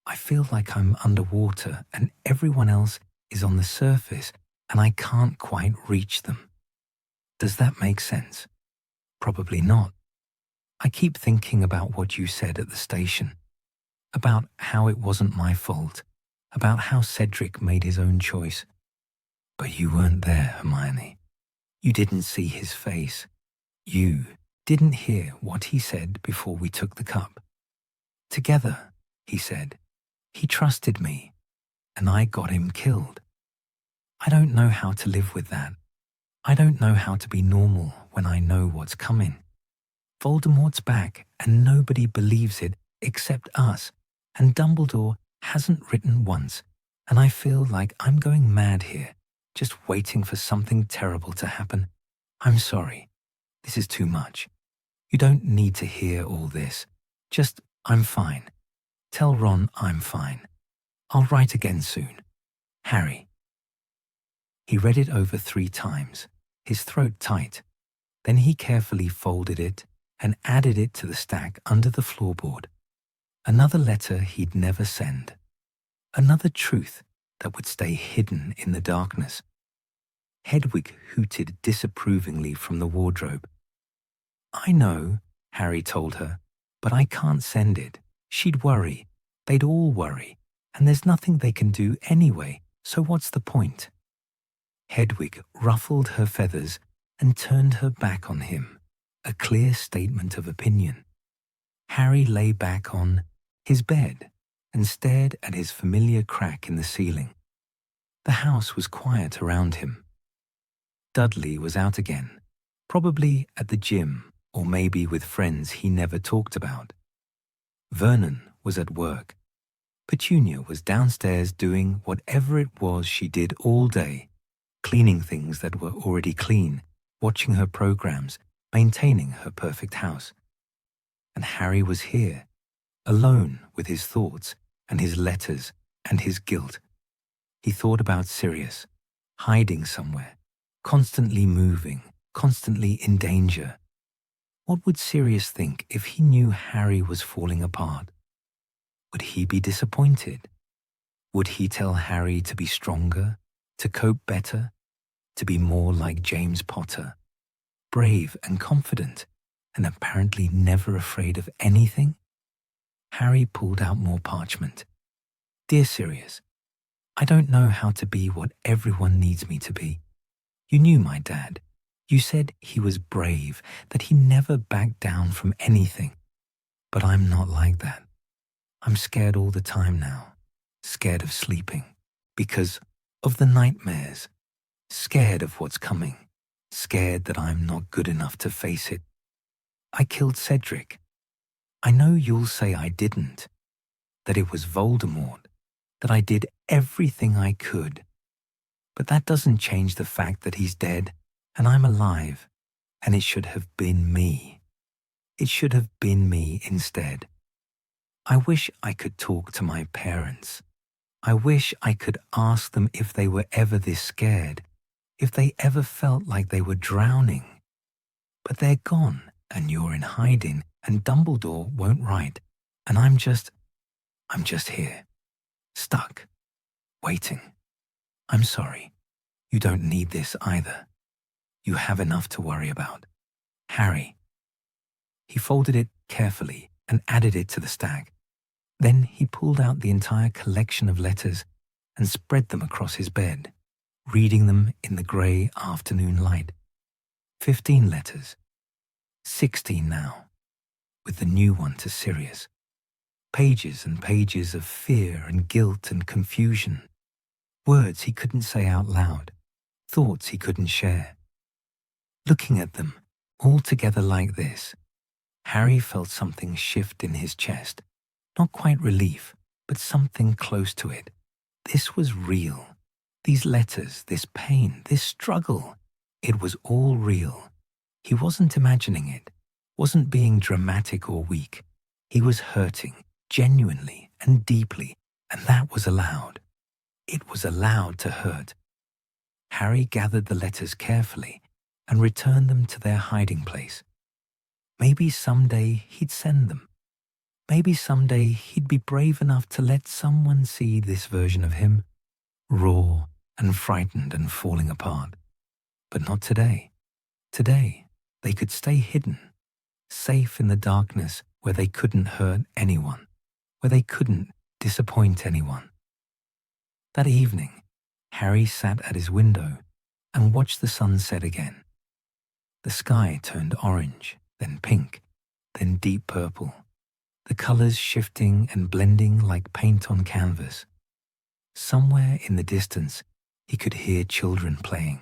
I feel like I'm underwater and everyone else is on the surface and I can't quite reach them. Does that make sense? Probably not. I keep thinking about what you said at the station, about how it wasn't my fault, about how Cedric made his own choice. But you weren't there, Hermione. You didn't see his face. You didn't hear what he said before we took the cup. Together, he said. He trusted me, and I got him killed. I don't know how to live with that. I don't know how to be normal when I know what's coming. Voldemort's back, and nobody believes it except us, and Dumbledore hasn't written once, and I feel like I'm going mad here, just waiting for something terrible to happen. I'm sorry. This is too much. You don't need to hear all this. Just, I'm fine. Tell Ron I'm fine. I'll write again soon. Harry. He read it over 3 times, his throat tight. Then he carefully folded it and added it to the stack under the floorboard. Another letter he'd never send. Another truth that would stay hidden in the darkness. Hedwig hooted disapprovingly from the wardrobe. I know, Harry told her, but I can't send it. She'd worry. They'd all worry. And there's nothing they can do anyway, so what's the point? Hedwig ruffled her feathers and turned her back on him, a clear statement of opinion. Harry lay back on his bed and stared at his familiar crack in the ceiling. The house was quiet around him. Dudley was out again, probably at the gym or maybe with friends he never talked about. Vernon was at work. Petunia was downstairs doing whatever it was she did all day, cleaning things that were already clean, watching her programs, maintaining her perfect house. and Harry was here, alone with his thoughts and his letters and his guilt. He thought about Sirius, hiding somewhere, constantly moving, constantly in danger. What would Sirius think if he knew Harry was falling apart? Would he be disappointed? Would he tell Harry to be stronger, to cope better, to be more like James Potter, brave and confident, and apparently never afraid of anything? Harry pulled out more parchment. Dear Sirius, I don't know how to be what everyone needs me to be. You knew my dad. You said he was brave, that he never backed down from anything. But I'm not like that. I'm scared all the time now. Scared of sleeping. Because of the nightmares. Scared of what's coming. Scared that I'm not good enough to face it. I killed Cedric. I know you'll say I didn't. That it was Voldemort. That I did everything I could. But that doesn't change the fact that he's dead and I'm alive, and it should have been me. It should have been me instead. I wish I could talk to my parents. I wish I could ask them if they were ever this scared, if they ever felt like they were drowning. But they're gone, and you're in hiding, and Dumbledore won't write, and I'm just here. Stuck. Waiting. I'm sorry. You don't need this either. You have enough to worry about. Harry. He folded it carefully and added it to the stack. Then he pulled out the entire collection of letters and spread them across his bed, reading them in the grey afternoon light. 15 letters. 16 now, with the new one to Sirius. Pages and pages of fear and guilt and confusion. Words he couldn't say out loud. Thoughts he couldn't share. Looking at them, all together like this, Harry felt something shift in his chest. Not quite relief, but something close to it. This was real. These letters, this pain, this struggle, it was all real. He wasn't imagining it, wasn't being dramatic or weak. He was hurting, genuinely and deeply, and that was allowed. It was allowed to hurt. Harry gathered the letters carefully and returned them to their hiding place. Maybe someday he'd send them. Maybe someday he'd be brave enough to let someone see this version of him, raw and frightened and falling apart. But not today. Today, they could stay hidden, safe in the darkness where they couldn't hurt anyone, where they couldn't disappoint anyone. That evening, Harry sat at his window and watched the sun set again. The sky turned orange, then pink, then deep purple, the colors shifting and blending like paint on canvas. Somewhere in the distance, he could hear children playing,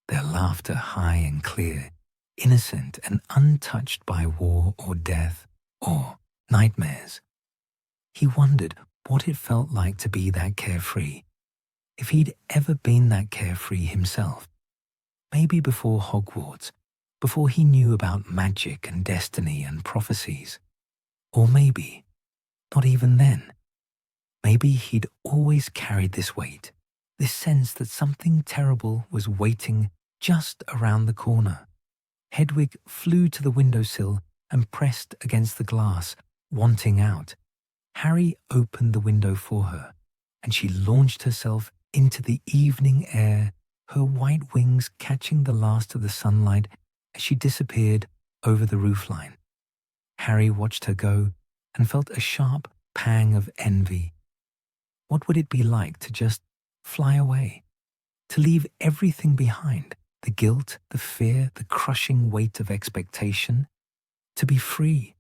their laughter high and clear, innocent and untouched by war or death or nightmares. He wondered what it felt like to be that carefree, if he'd ever been that carefree himself. Maybe before Hogwarts, before he knew about magic and destiny and prophecies. Or maybe, not even then. Maybe he'd always carried this weight, this sense that something terrible was waiting just around the corner. Hedwig flew to the windowsill and pressed against the glass, wanting out. Harry opened the window for her, and she launched herself into the evening air, her white wings catching the last of the sunlight as she disappeared over the roofline. Harry watched her go and felt a sharp pang of envy. What would it be like to just fly away? To leave everything behind, the guilt, the fear, the crushing weight of expectation? To be free?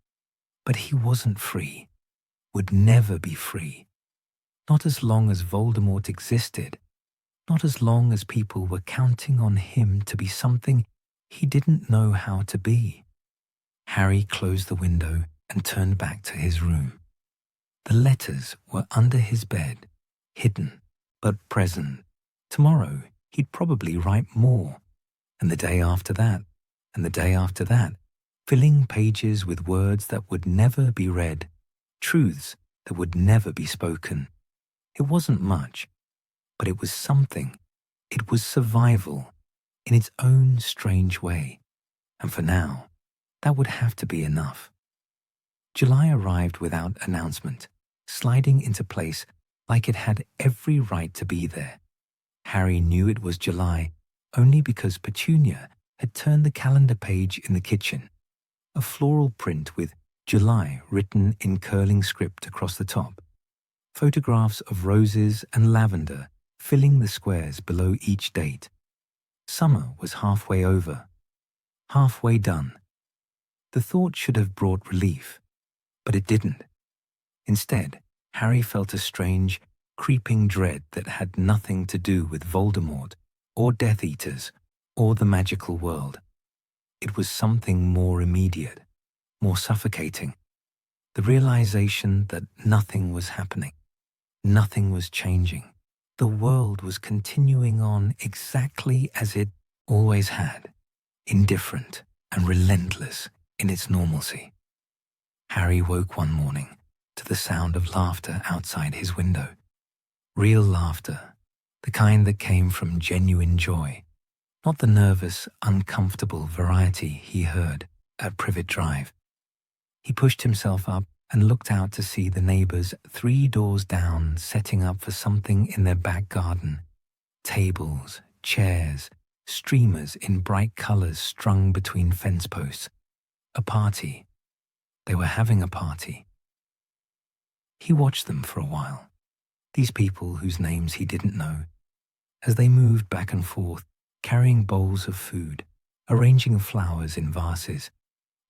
But he wasn't free, would never be free. Not as long as Voldemort existed, not as long as people were counting on him to be something he didn't know how to be. Harry closed the window and turned back to his room. The letters were under his bed, hidden, but present. Tomorrow, he'd probably write more, and the day after that, and the day after that, filling pages with words that would never be read, truths that would never be spoken. It wasn't much, but it was something. It was survival in its own strange way. And for now, that would have to be enough. July arrived without announcement, sliding into place like it had every right to be there. Harry knew it was July only because Petunia had turned the calendar page in the kitchen, a floral print with July written in curling script across the top, photographs of roses and lavender filling the squares below each date. Summer was halfway over, halfway done. The thought should have brought relief, but it didn't. Instead, Harry felt a strange, creeping dread that had nothing to do with Voldemort or Death Eaters or the magical world. It was something more immediate, more suffocating. The realization that nothing was happening, nothing was changing. The world was continuing on exactly as it always had, indifferent and relentless in its normalcy. Harry woke one morning to the sound of laughter outside his window. Real laughter, the kind that came from genuine joy, not the nervous, uncomfortable variety he heard at Privet Drive. He pushed himself up and looked out to see the neighbors 3 doors down setting up for something in their back garden. Tables, chairs, streamers in bright colors strung between fence posts. A party. They were having a party. He watched them for a while, these people whose names he didn't know, as they moved back and forth, carrying bowls of food, arranging flowers in vases,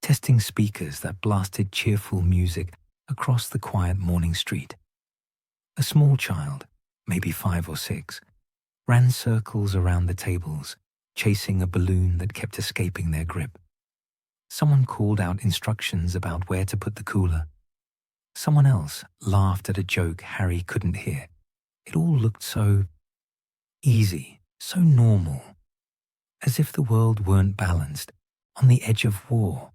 testing speakers that blasted cheerful music across the quiet morning street. A small child, maybe 5 or 6, ran circles around the tables, chasing a balloon that kept escaping their grip. Someone called out instructions about where to put the cooler. Someone else laughed at a joke Harry couldn't hear. It all looked so easy, so normal, as if the world weren't balanced, on the edge of war,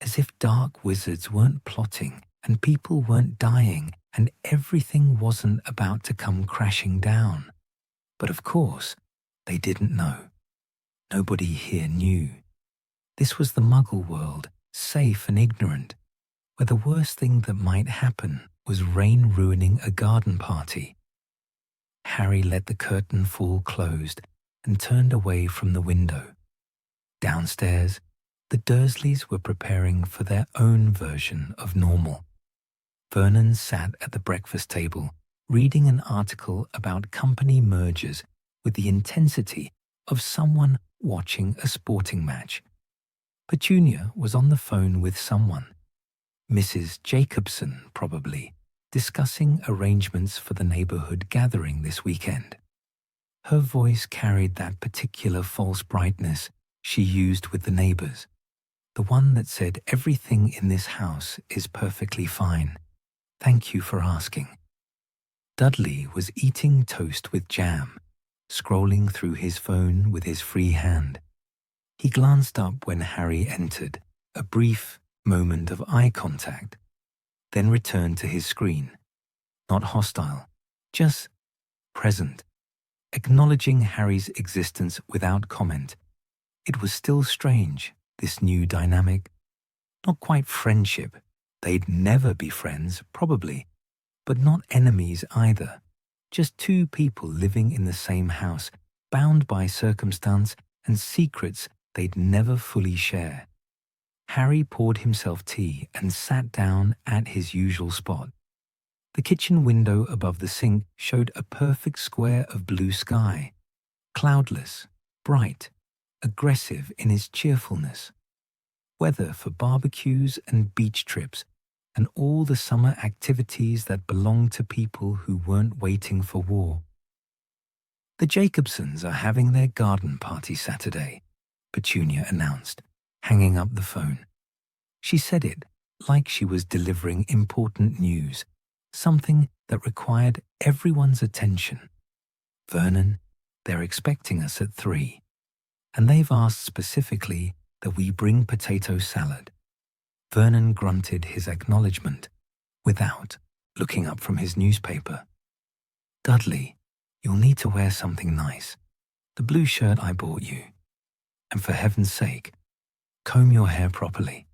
as if dark wizards weren't plotting and people weren't dying and everything wasn't about to come crashing down. But of course, they didn't know. Nobody here knew. This was the Muggle world, safe and ignorant, where the worst thing that might happen was rain ruining a garden party. Harry let the curtain fall closed and turned away from the window. Downstairs, the Dursleys were preparing for their own version of normal. Vernon sat at the breakfast table, reading an article about company mergers with the intensity of someone watching a sporting match. Petunia was on the phone with someone, Mrs. Jacobson probably, discussing arrangements for the neighborhood gathering this weekend. Her voice carried that particular false brightness she used with the neighbors, the one that said everything in this house is perfectly fine. Thank you for asking. Dudley was eating toast with jam, scrolling through his phone with his free hand. He glanced up when Harry entered, a brief moment of eye contact, then returned to his screen. Not hostile, just present, acknowledging Harry's existence without comment. It was still strange, this new dynamic. Not quite friendship. They'd never be friends, probably, but not enemies either. Just 2 people living in the same house, bound by circumstance and secrets they'd never fully share. Harry poured himself tea and sat down at his usual spot. The kitchen window above the sink showed a perfect square of blue sky, cloudless, bright, aggressive in its cheerfulness. Weather for barbecues and beach trips and all the summer activities that belonged to people who weren't waiting for war. The Jacobsons are having their garden party Saturday, Petunia announced, hanging up the phone. She said it like she was delivering important news, something that required everyone's attention. Vernon, they're expecting us at 3, and they've asked specifically that we bring potato salad. Vernon grunted his acknowledgement without looking up from his newspaper. Dudley, you'll need to wear something nice. The blue shirt I bought you. And for heaven's sake, comb your hair properly.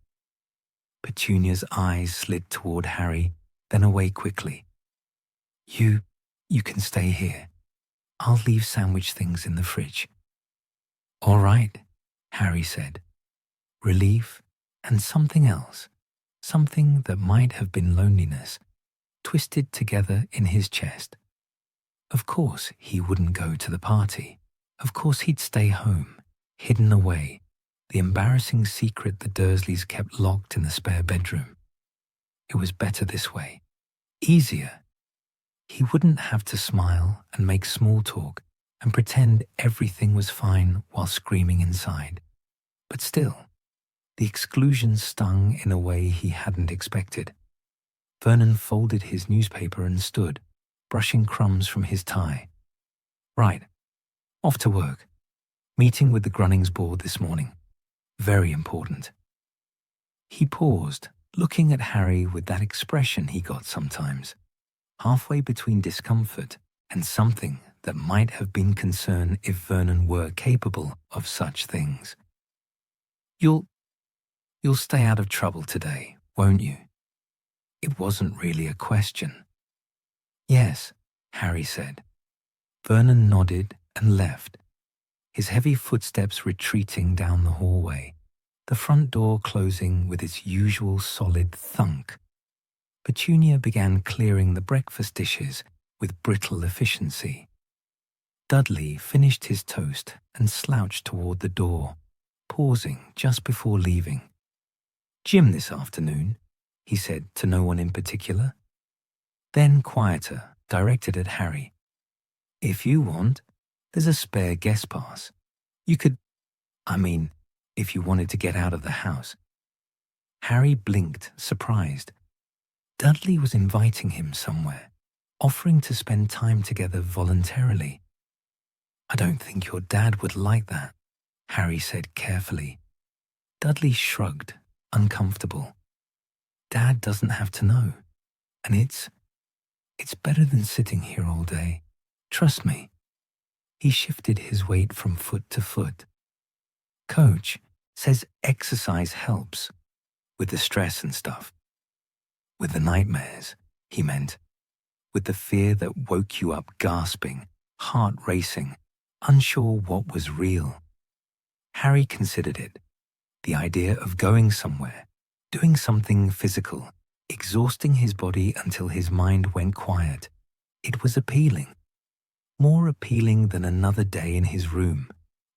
Petunia's eyes slid toward Harry, then away quickly. You can stay here. I'll leave sandwich things in the fridge. All right, Harry said. Relief and something else, something that might have been loneliness, twisted together in his chest. Of course he wouldn't go to the party. Of course he'd stay home, hidden away, the embarrassing secret the Dursleys kept locked in the spare bedroom. It was better this way. Easier. He wouldn't have to smile and make small talk and pretend everything was fine while screaming inside. But still, the exclusion stung in a way he hadn't expected. Vernon folded his newspaper and stood, brushing crumbs from his tie. Right, off to work. Meeting with the Grunnings board this morning. Very important. He paused, looking at Harry with that expression he got sometimes, halfway between discomfort and something that might have been concern if Vernon were capable of such things. You'll stay out of trouble today, won't you? It wasn't really a question. Yes, Harry said. Vernon nodded and left, his heavy footsteps retreating down the hallway, the front door closing with its usual solid thunk. Petunia began clearing the breakfast dishes with brittle efficiency. Dudley finished his toast and slouched toward the door, pausing just before leaving. Gym this afternoon, he said to no one in particular. Then quieter, directed at Harry. If you want, there's a spare guest pass. You could, if you wanted to get out of the house. Harry blinked, surprised. Dudley was inviting him somewhere, offering to spend time together voluntarily. I don't think your dad would like that, Harry said carefully. Dudley shrugged, uncomfortable. Dad doesn't have to know. And it's better than sitting here all day. Trust me. He shifted his weight from foot to foot. Coach says exercise helps. With the stress and stuff. With the nightmares, he meant. With the fear that woke you up gasping, heart racing, unsure what was real. Harry considered it. The idea of going somewhere, doing something physical, exhausting his body until his mind went quiet. It was appealing. More appealing than another day in his room,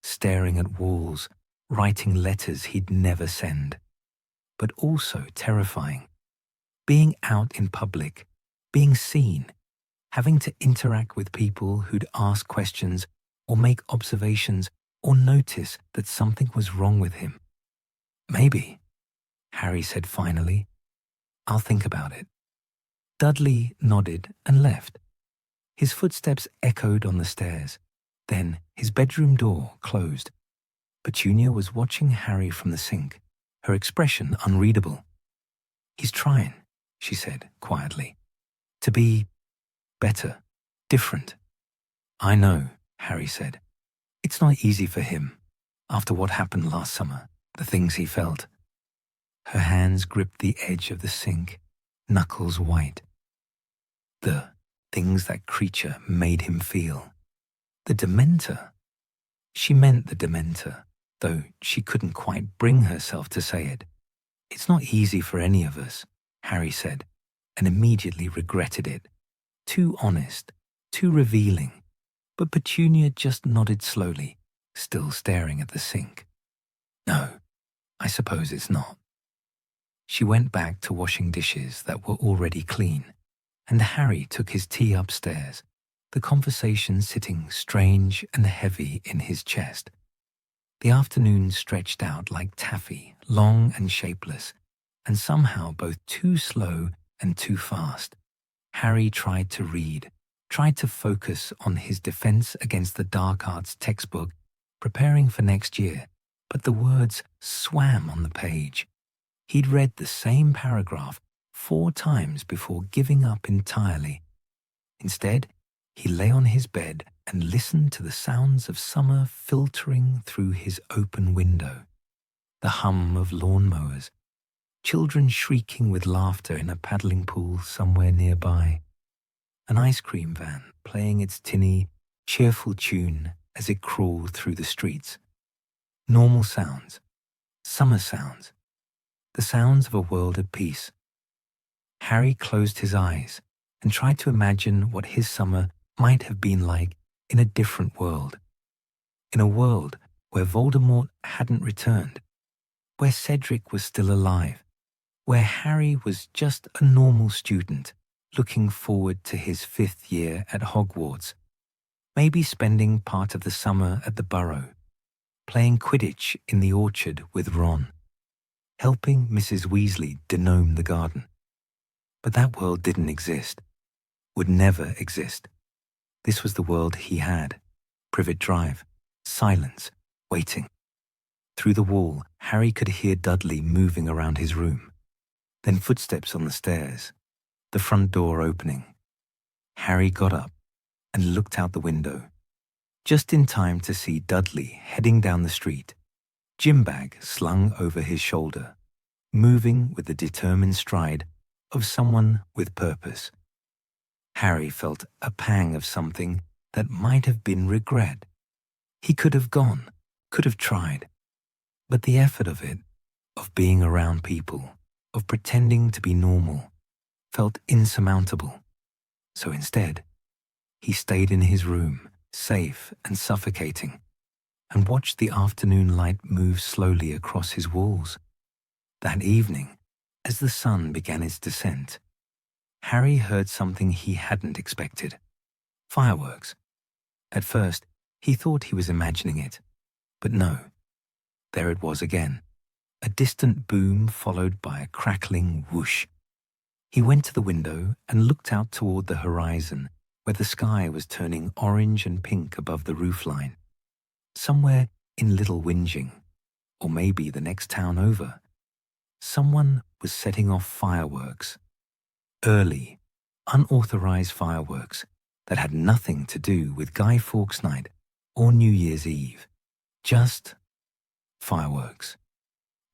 staring at walls, writing letters he'd never send. But also terrifying. Being out in public, being seen, having to interact with people who'd ask questions or make observations or notice that something was wrong with him. Maybe, Harry said finally. I'll think about it. Dudley nodded and left. His footsteps echoed on the stairs. Then his bedroom door closed. Petunia was watching Harry from the sink, her expression unreadable. He's trying, she said quietly, to be better, different. I know, Harry said. It's not easy for him, after what happened last summer, the things he felt. Her hands gripped the edge of the sink, knuckles white. The things that creature made him feel. The Dementor. She meant the Dementor, though she couldn't quite bring herself to say it. It's not easy for any of us, Harry said, and immediately regretted it. Too honest, too revealing. But Petunia just nodded slowly, still staring at the sink. No, I suppose it's not. She went back to washing dishes that were already clean, and Harry took his tea upstairs, the conversation sitting strange and heavy in his chest. The afternoon stretched out like taffy, long and shapeless, and somehow both too slow and too fast. Harry tried to read, tried to focus on his defense against the dark arts textbook, preparing for next year, but the words swam on the page. He'd read the same paragraph 4 times before giving up entirely. Instead, he lay on his bed and listened to the sounds of summer filtering through his open window. The hum of lawnmowers, children shrieking with laughter in a paddling pool somewhere nearby, an ice cream van playing its tinny, cheerful tune as it crawled through the streets. Normal sounds, summer sounds, the sounds of a world at peace. Harry closed his eyes and tried to imagine what his summer might have been like in a different world. In a world where Voldemort hadn't returned, where Cedric was still alive, where Harry was just a normal student looking forward to his 5th year at Hogwarts, maybe spending part of the summer at the Burrow, playing Quidditch in the orchard with Ron, helping Mrs. Weasley denome the garden. But that world didn't exist, would never exist. This was the world he had, Privet Drive, silence, waiting. Through the wall, Harry could hear Dudley moving around his room. Then footsteps on the stairs, the front door opening. Harry got up and looked out the window, just in time to see Dudley heading down the street, gym bag slung over his shoulder, moving with the determined stride of someone with purpose. Harry felt a pang of something that might have been regret. He could have gone, could have tried, but the effort of it, of being around people, of pretending to be normal, felt insurmountable. So instead, he stayed in his room, safe and suffocating, and watched the afternoon light move slowly across his walls. That evening, as the sun began its descent, Harry heard something he hadn't expected. Fireworks. At first, he thought he was imagining it, but no. There it was again, a distant boom followed by a crackling whoosh. He went to the window and looked out toward the horizon, where the sky was turning orange and pink above the roofline. Somewhere in Little Whinging, or maybe the next town over, someone was setting off fireworks. Early, unauthorized fireworks that had nothing to do with Guy Fawkes Night or New Year's Eve. Just fireworks.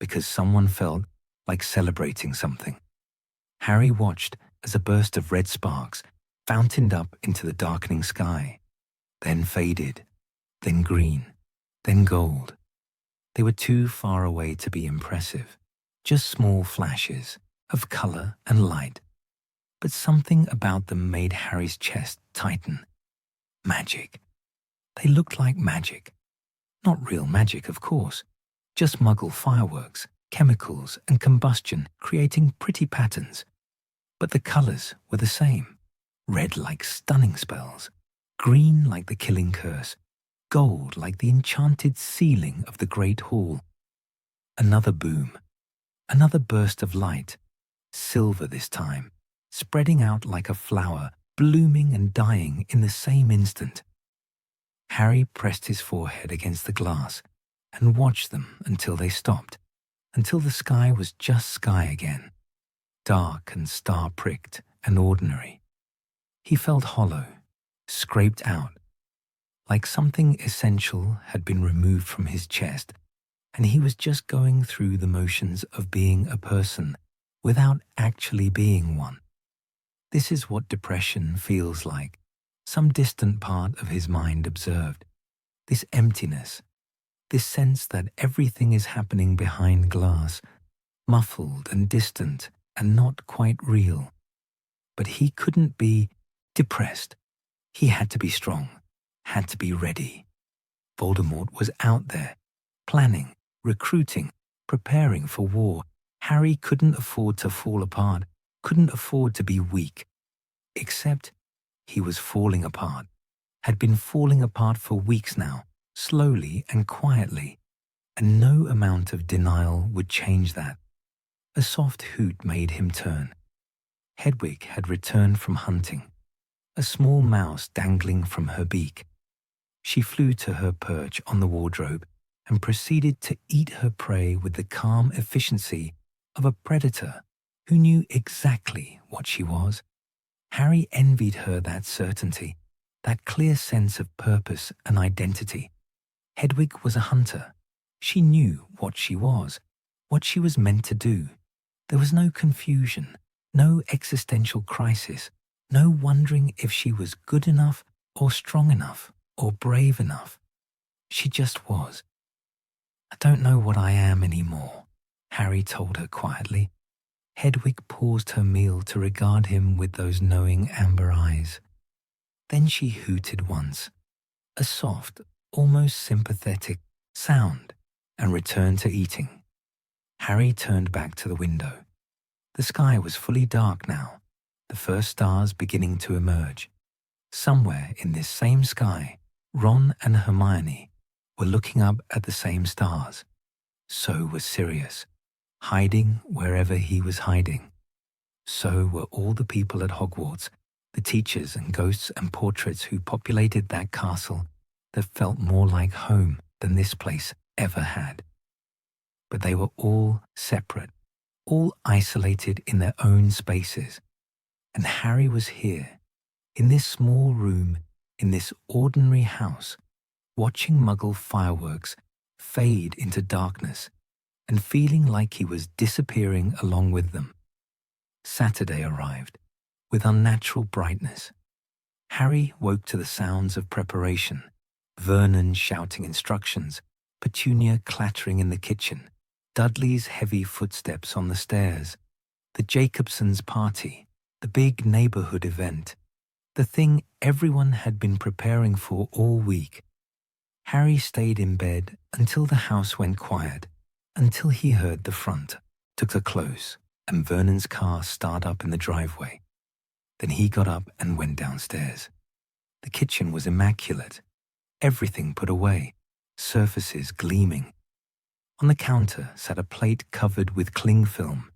Because someone felt like celebrating something. Harry watched as a burst of red sparks fountained up into the darkening sky, then faded, then green, then gold. They were too far away to be impressive, just small flashes of color and light. But something about them made Harry's chest tighten. Magic. They looked like magic. Not real magic, of course, just Muggle fireworks, chemicals and combustion creating pretty patterns. But the colors were the same. Red like stunning spells, green like the killing curse, gold like the enchanted ceiling of the Great Hall. Another boom, another burst of light, silver this time, spreading out like a flower, blooming and dying in the same instant. Harry pressed his forehead against the glass and watched them until they stopped, until the sky was just sky again, dark and star-pricked and ordinary. He felt hollow, scraped out, like something essential had been removed from his chest, and he was just going through the motions of being a person without actually being one. This is what depression feels like, some distant part of his mind observed. This emptiness, this sense that everything is happening behind glass, muffled and distant and not quite real. But he couldn't be depressed. He had to be strong, had to be ready. Voldemort was out there, planning, recruiting, preparing for war. Harry couldn't afford to fall apart, couldn't afford to be weak. Except he was falling apart, had been falling apart for weeks now, slowly and quietly, and no amount of denial would change that. A soft hoot made him turn. Hedwig had returned from hunting, a small mouse dangling from her beak. She flew to her perch on the wardrobe and proceeded to eat her prey with the calm efficiency of a predator who knew exactly what she was. Harry envied her that certainty, that clear sense of purpose and identity. Hedwig was a hunter. She knew what she was meant to do. There was no confusion, no existential crisis, no wondering if she was good enough or strong enough or brave enough. She just was. "I don't know what I am anymore," Harry told her quietly. Hedwig paused her meal to regard him with those knowing amber eyes. Then she hooted once, a soft, almost sympathetic sound, and returned to eating. Harry turned back to the window. The sky was fully dark now, the first stars beginning to emerge. Somewhere in this same sky, Ron and Hermione were looking up at the same stars. So was Sirius, hiding wherever he was hiding. So were all the people at Hogwarts, the teachers and ghosts and portraits who populated that castle that felt more like home than this place ever had. But they were all separate, all isolated in their own spaces. And Harry was here, in this small room, in this ordinary house, watching Muggle fireworks fade into darkness and feeling like he was disappearing along with them. Saturday arrived, with unnatural brightness. Harry woke to the sounds of preparation, Vernon shouting instructions, Petunia clattering in the kitchen, Dudley's heavy footsteps on the stairs, the Jacobsons' party, the big neighborhood event, the thing everyone had been preparing for all week. Harry stayed in bed until the house went quiet, until he heard the front, took the close, and Vernon's car start up in the driveway. Then he got up and went downstairs. The kitchen was immaculate, everything put away, surfaces gleaming. On the counter sat a plate covered with cling film,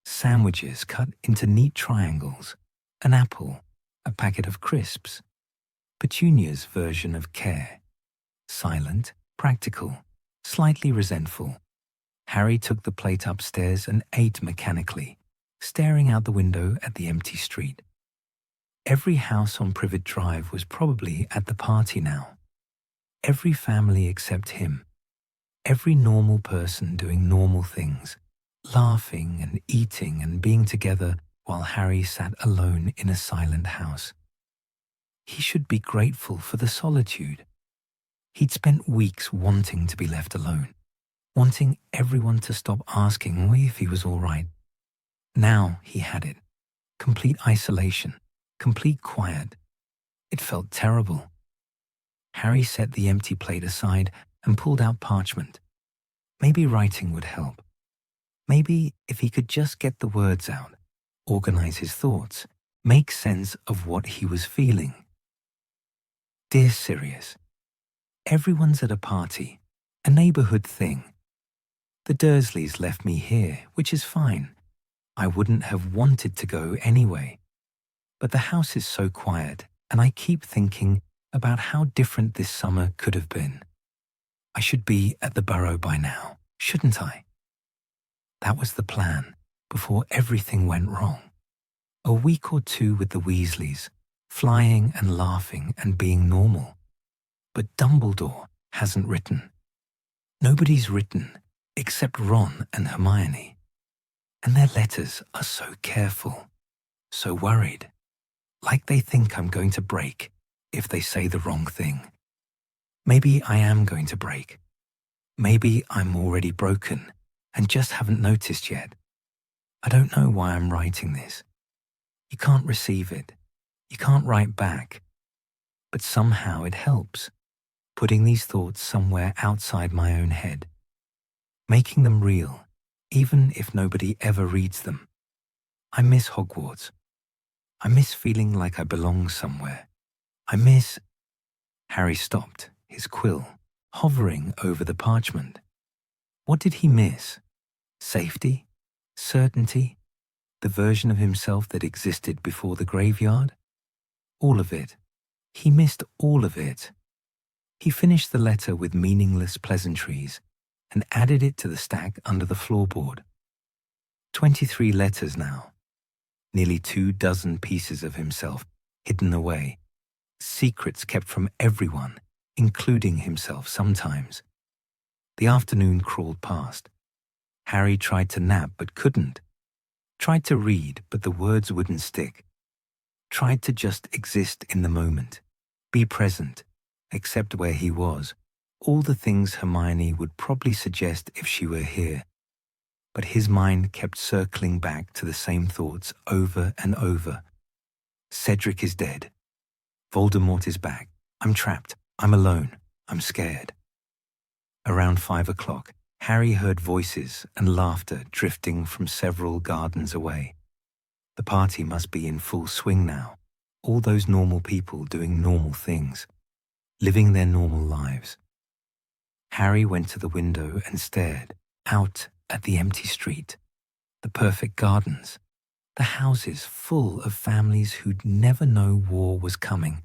sandwiches cut into neat triangles, an apple, a packet of crisps. Petunia's version of care. Silent, practical, slightly resentful. Harry took the plate upstairs and ate mechanically, staring out the window at the empty street. Every house on Privet Drive was probably at the party now. Every family except him. Every normal person doing normal things, laughing and eating and being together while Harry sat alone in a silent house. He should be grateful for the solitude. He'd spent weeks wanting to be left alone, wanting everyone to stop asking if he was all right. Now he had it. Complete isolation, complete quiet. It felt terrible. Harry set the empty plate aside and pulled out parchment. Maybe writing would help. Maybe if he could just get the words out, organize his thoughts, make sense of what he was feeling. Dear Sirius, everyone's at a party, a neighborhood thing. The Dursleys left me here, which is fine. I wouldn't have wanted to go anyway. But the house is so quiet, and I keep thinking about how different this summer could have been. I should be at the Burrow by now, shouldn't I? That was the plan, before everything went wrong. A week or two with the Weasleys, flying and laughing and being normal. But Dumbledore hasn't written. Nobody's written, except Ron and Hermione. And their letters are so careful, so worried, like they think I'm going to break if they say the wrong thing. Maybe I am going to break. Maybe I'm already broken and just haven't noticed yet. I don't know why I'm writing this. You can't receive it. You can't write back. But somehow it helps, putting these thoughts somewhere outside my own head, making them real, even if nobody ever reads them. I miss Hogwarts. I miss feeling like I belong somewhere. I miss... Harry stopped, his quill hovering over the parchment. What did he miss? Safety? Certainty? The version of himself that existed before the graveyard? All of it. He missed all of it. He finished the letter with meaningless pleasantries and added it to the stack under the floorboard. 23 letters now, nearly 24 pieces of himself hidden away, secrets kept from everyone, including himself sometimes. The afternoon crawled past. Harry tried to nap but couldn't. Tried to read but the words wouldn't stick. Tried to just exist in the moment, be present, accept where he was, all the things Hermione would probably suggest if she were here. But his mind kept circling back to the same thoughts over and over. Cedric is dead. Voldemort is back. I'm trapped. I'm alone. I'm scared. Around 5 o'clock, Harry heard voices and laughter drifting from several gardens away. The party must be in full swing now. All those normal people doing normal things, living their normal lives. Harry went to the window and stared out at the empty street, the perfect gardens, the houses full of families who'd never know war was coming.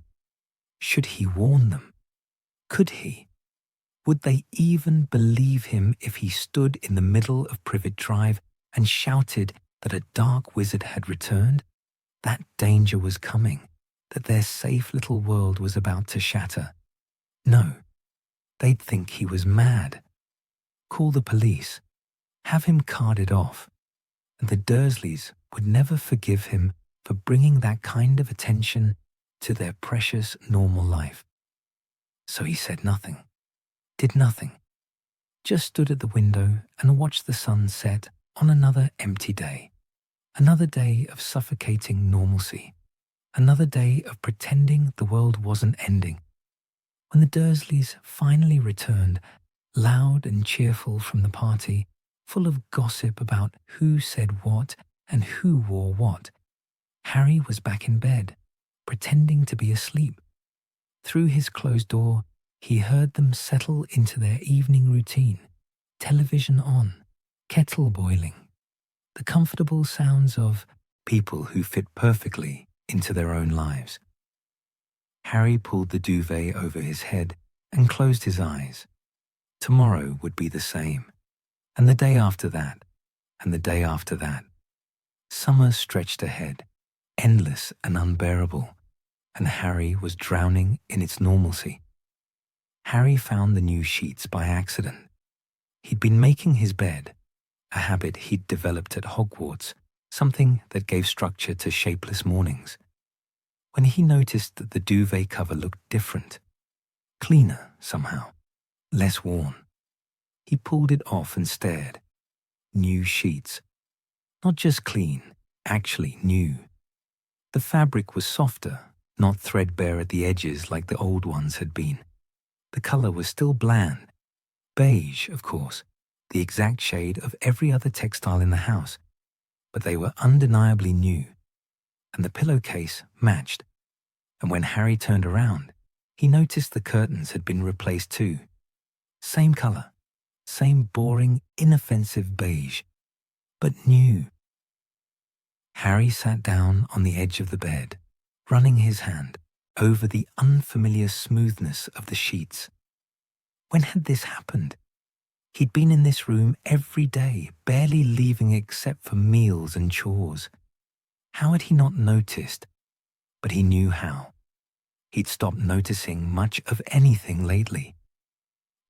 Should he warn them? Could he? Would they even believe him if he stood in the middle of Privet Drive and shouted that a dark wizard had returned, that danger was coming, that their safe little world was about to shatter? No, they'd think he was mad. Call the police, have him carted off, and the Dursleys would never forgive him for bringing that kind of attention to their precious normal life. So he said nothing, did nothing, just stood at the window and watched the sun set on another empty day, another day of suffocating normalcy, another day of pretending the world wasn't ending. When the Dursleys finally returned, loud and cheerful from the party, full of gossip about who said what and who wore what, Harry was back in bed, pretending to be asleep. Through his closed door, he heard them settle into their evening routine, television on, kettle boiling, the comfortable sounds of people who fit perfectly into their own lives. Harry pulled the duvet over his head and closed his eyes. Tomorrow would be the same, and the day after that, and the day after that. Summer stretched ahead, endless and unbearable, and Harry was drowning in its normalcy. Harry found the new sheets by accident. He'd been making his bed, a habit he'd developed at Hogwarts, something that gave structure to shapeless mornings. When he noticed that the duvet cover looked different, cleaner somehow, less worn, he pulled it off and stared. New sheets. Not just clean, actually new. The fabric was softer, not threadbare at the edges like the old ones had been. The color was still bland. Beige, of course, the exact shade of every other textile in the house. But they were undeniably new, and the pillowcase matched. And when Harry turned around, he noticed the curtains had been replaced too. Same color, same boring, inoffensive beige, but new. Harry sat down on the edge of the bed, running his hand over the unfamiliar smoothness of the sheets. When had this happened? He'd been in this room every day, barely leaving except for meals and chores. How had he not noticed? But he knew how. He'd stopped noticing much of anything lately.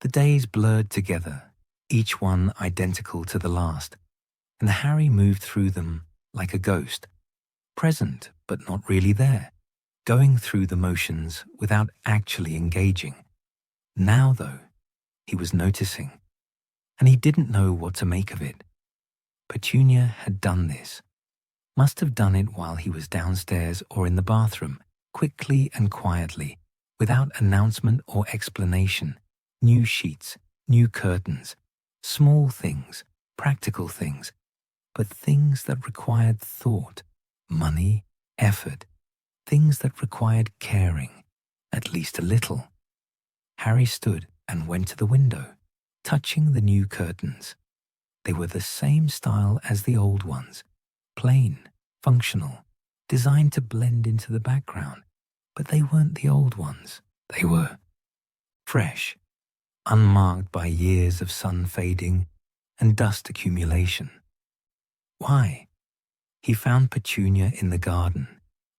The days blurred together, each one identical to the last, and Harry moved through them like a ghost, present but not really there, going through the motions without actually engaging. Now, though, he was noticing, and he didn't know what to make of it. Petunia had done this, must have done it while he was downstairs or in the bathroom, quickly and quietly, without announcement or explanation. New sheets, new curtains, small things, practical things, but things that required thought, money, effort, things that required caring, at least a little. Harry stood and went to the window, touching the new curtains. They were the same style as the old ones, plain, functional, designed to blend into the background, but they weren't the old ones. They were fresh, unmarked by years of sun fading and dust accumulation. Why? He found Petunia in the garden,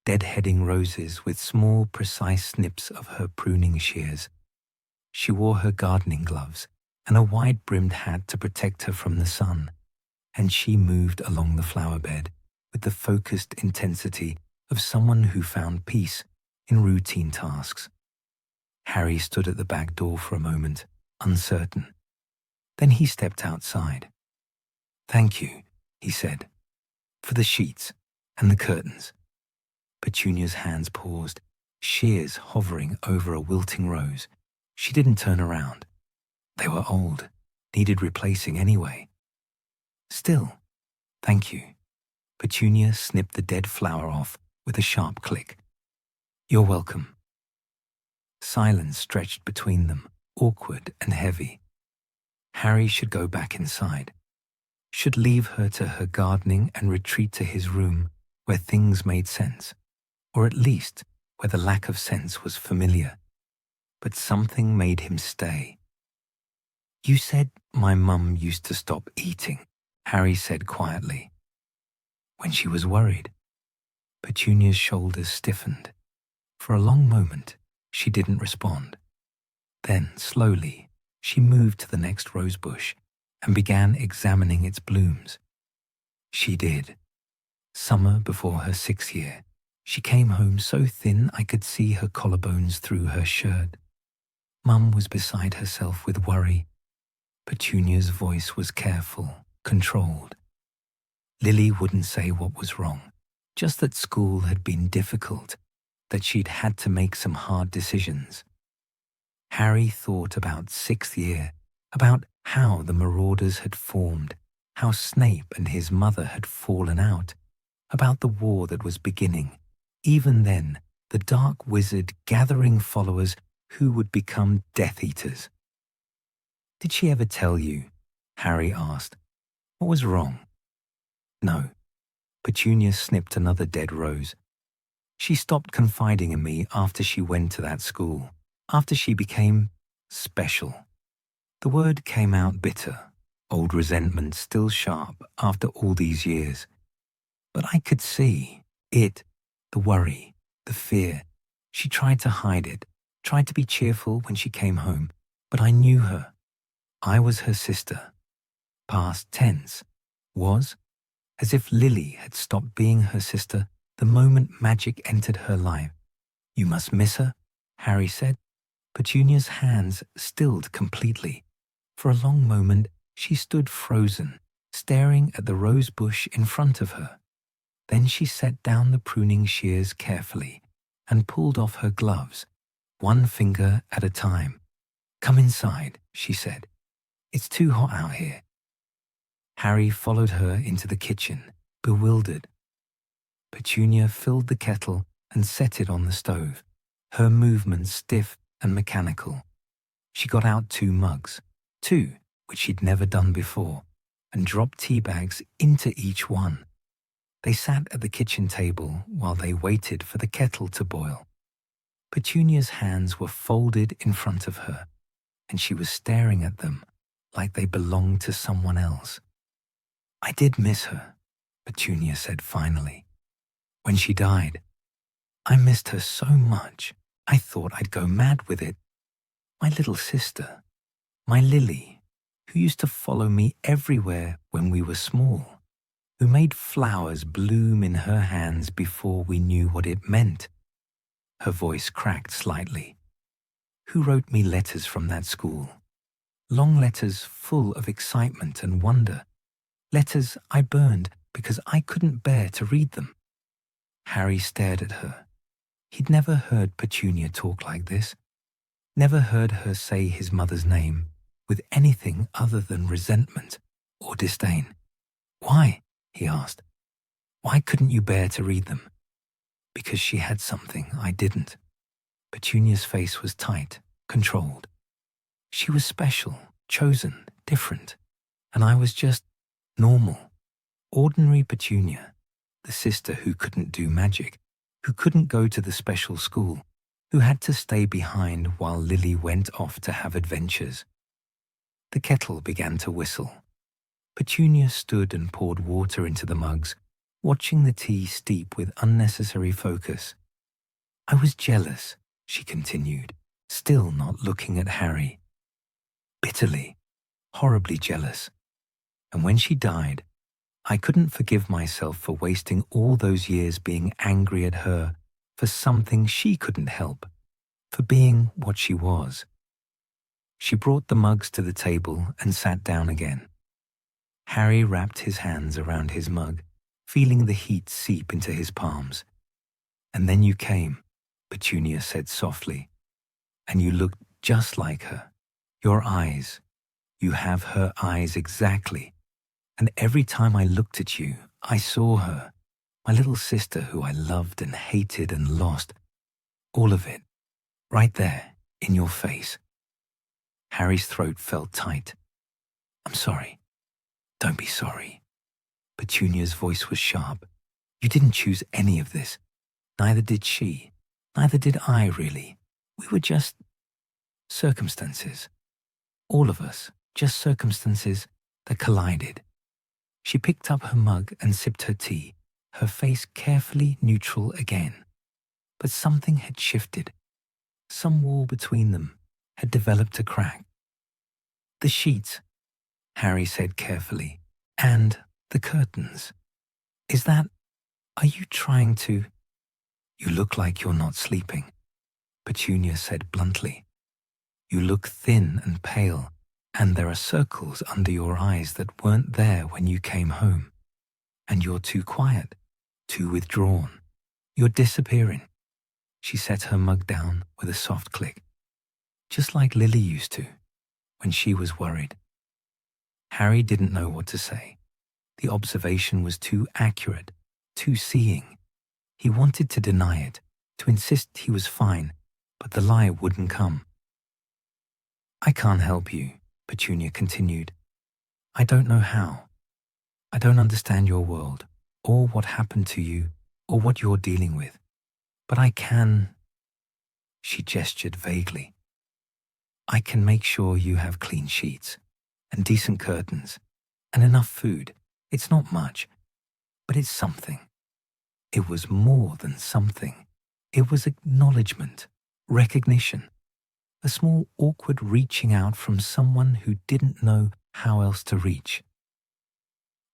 deadheading roses with small, precise snips of her pruning shears. She wore her gardening gloves and a wide-brimmed hat to protect her from the sun, and she moved along the flower bed with the focused intensity of someone who found peace in routine tasks. Harry stood at the back door for a moment, uncertain. Then he stepped outside. "Thank you," he said, "for the sheets and the curtains." Petunia's hands paused, shears hovering over a wilting rose. She didn't turn around. They were old, needed replacing anyway. "Still, thank you." Petunia snipped the dead flower off with a sharp click. "You're welcome." Silence stretched between them, awkward and heavy. Harry should go back inside, should leave her to her gardening and retreat to his room where things made sense, or at least where the lack of sense was familiar. But something made him stay. "You said my mum used to stop eating," Harry said quietly. "When she was worried." Petunia's shoulders stiffened. For a long moment, she didn't respond. Then, slowly, she moved to the next rosebush and began examining its blooms. She did. Summer before her 6th year, she came home so thin I could see her collarbones through her shirt. Mum was beside herself with worry. Petunia's voice was careful, controlled. Lily wouldn't say what was wrong, just that school had been difficult, that she'd had to make some hard decisions. Harry thought about 6th year, about how the Marauders had formed, how Snape and his mother had fallen out, about the war that was beginning. Even then, the Dark Wizard gathering followers who would become Death Eaters. "Did she ever tell you?" Harry asked. "What was wrong?" "No." Petunia snipped another dead rose. "She stopped confiding in me after she went to that school, after she became special." The word came out bitter, old resentment still sharp after all these years. But I could see it, the worry, the fear. She tried to hide it, tried to be cheerful when she came home, but I knew her. I was her sister. Past tense. Was, as if Lily had stopped being her sister the moment magic entered her life. "You must miss her," Harry said. Petunia's hands stilled completely. For a long moment, she stood frozen, staring at the rose bush in front of her. Then she set down the pruning shears carefully and pulled off her gloves, one finger at a time. "Come inside," she said. "It's too hot out here." Harry followed her into the kitchen, bewildered. Petunia filled the kettle and set it on the stove, her movements stiff and mechanical. She got out 2 mugs, 2 which she'd never done before, and dropped tea bags into each one. They sat at the kitchen table while they waited for the kettle to boil. Petunia's hands were folded in front of her, and she was staring at them like they belonged to someone else. "I did miss her," Petunia said finally. "When she died, I missed her so much, I thought I'd go mad with it. My little sister, my Lily, who used to follow me everywhere when we were small, who made flowers bloom in her hands before we knew what it meant." Her voice cracked slightly. "Who wrote me letters from that school? Long letters full of excitement and wonder. Letters I burned because I couldn't bear to read them." Harry stared at her. He'd never heard Petunia talk like this, never heard her say his mother's name with anything other than resentment or disdain. "Why?" he asked. "Why couldn't you bear to read them?" "Because she had something I didn't." Petunia's face was tight, controlled. "She was special, chosen, different, and I was just normal, ordinary Petunia, the sister who couldn't do magic, who couldn't go to the special school, who had to stay behind while Lily went off to have adventures. The kettle began to whistle. Petunia stood and poured water into the mugs, watching the tea steep with unnecessary focus. I was jealous, she continued, still not looking at Harry. Bitterly, horribly jealous. And when she died, I couldn't forgive myself for wasting all those years being angry at her for something she couldn't help, for being what she was. She brought the mugs to the table and sat down again. Harry wrapped his hands around his mug, feeling the heat seep into his palms. And then you came, Petunia said softly, and you looked just like her. Your eyes. You have her eyes exactly. And every time I looked at you, I saw her, my little sister who I loved and hated and lost. All of it, right there, in your face. Harry's throat felt tight. I'm sorry. Don't be sorry. Petunia's voice was sharp. You didn't choose any of this. Neither did she. Neither did I, really. We were just circumstances. All of us, just circumstances that collided. She picked up her mug and sipped her tea, her face carefully neutral again. But something had shifted. Some wall between them had developed a crack. The sheets, Harry said carefully, and the curtains. Are you trying to? You look like you're not sleeping, Petunia said bluntly. You look thin and pale, and there are circles under your eyes that weren't there when you came home. And you're too quiet, too withdrawn. You're disappearing. She set her mug down with a soft click, just like Lily used to, when she was worried. Harry didn't know what to say. The observation was too accurate, too seeing. He wanted to deny it, to insist he was fine, but the lie wouldn't come. I can't help you, Petunia continued. I don't know how. I don't understand your world, or what happened to you, or what you're dealing with. But I can. She gestured vaguely. I can make sure you have clean sheets, and decent curtains, and enough food. It's not much, but it's something. It was more than something. It was acknowledgement, recognition, a small awkward reaching out from someone who didn't know how else to reach.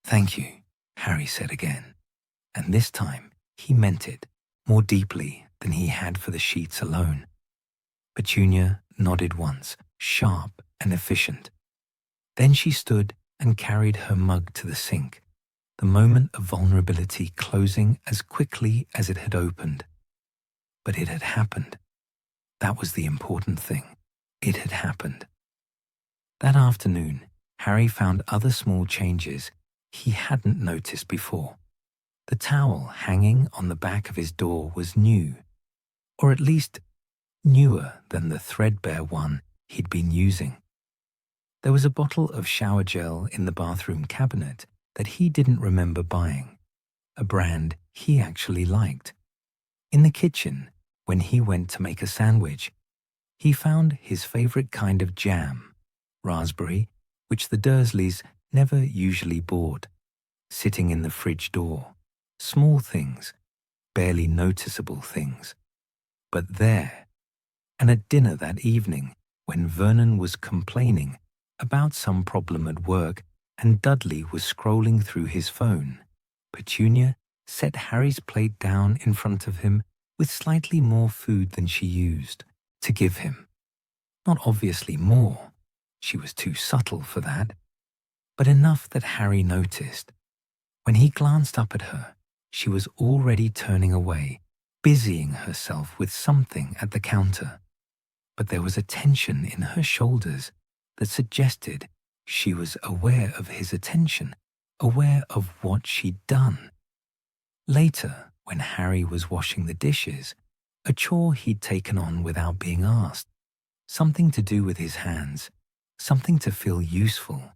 Thank you, Harry said again, and this time he meant it more deeply than he had for the sheets alone. Petunia nodded once, sharp and efficient. Then she stood and carried her mug to the sink, the moment of vulnerability closing as quickly as it had opened. But it had happened. That was the important thing. It had happened. That afternoon, Harry found other small changes he hadn't noticed before. The towel hanging on the back of his door was new, or at least newer than the threadbare one he'd been using. There was a bottle of shower gel in the bathroom cabinet that he didn't remember buying, a brand he actually liked. In the kitchen, when he went to make a sandwich, he found his favorite kind of jam, raspberry, which the Dursleys never usually bought, sitting in the fridge door. Small things, barely noticeable things. But there, and at dinner that evening, when Vernon was complaining about some problem at work and Dudley was scrolling through his phone, Petunia set Harry's plate down in front of him with slightly more food than she used to give him. Not obviously more, she was too subtle for that, but enough that Harry noticed. When he glanced up at her, she was already turning away, busying herself with something at the counter. But there was a tension in her shoulders that suggested she was aware of his attention, aware of what she'd done. Later, when Harry was washing the dishes, a chore he'd taken on without being asked, something to do with his hands, something to feel useful,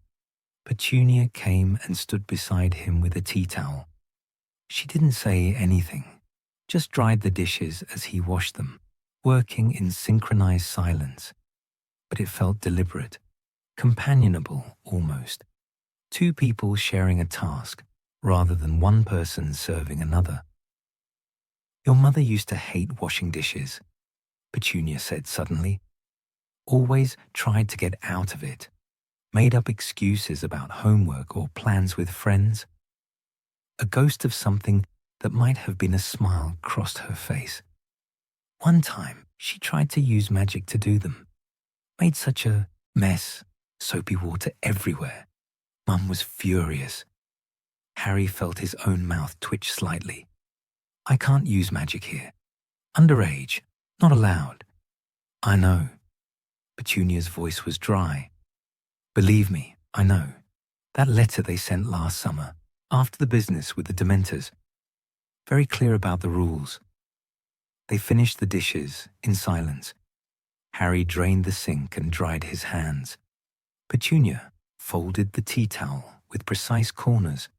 Petunia came and stood beside him with a tea towel. She didn't say anything, just dried the dishes as he washed them, working in synchronized silence, but it felt deliberate, companionable almost. Two people sharing a task rather than one person serving another. Your mother used to hate washing dishes, Petunia said suddenly. Always tried to get out of it. Made up excuses about homework or plans with friends. A ghost of something that might have been a smile crossed her face. One time, she tried to use magic to do them. Made such a mess, soapy water everywhere. Mum was furious. Harry felt his own mouth twitch slightly. I can't use magic here. Underage. Not allowed. I know. Petunia's voice was dry. Believe me, I know. That letter they sent last summer, after the business with the Dementors. Very clear about the rules. They finished the dishes in silence. Harry drained the sink and dried his hands. Petunia folded the tea towel with precise corners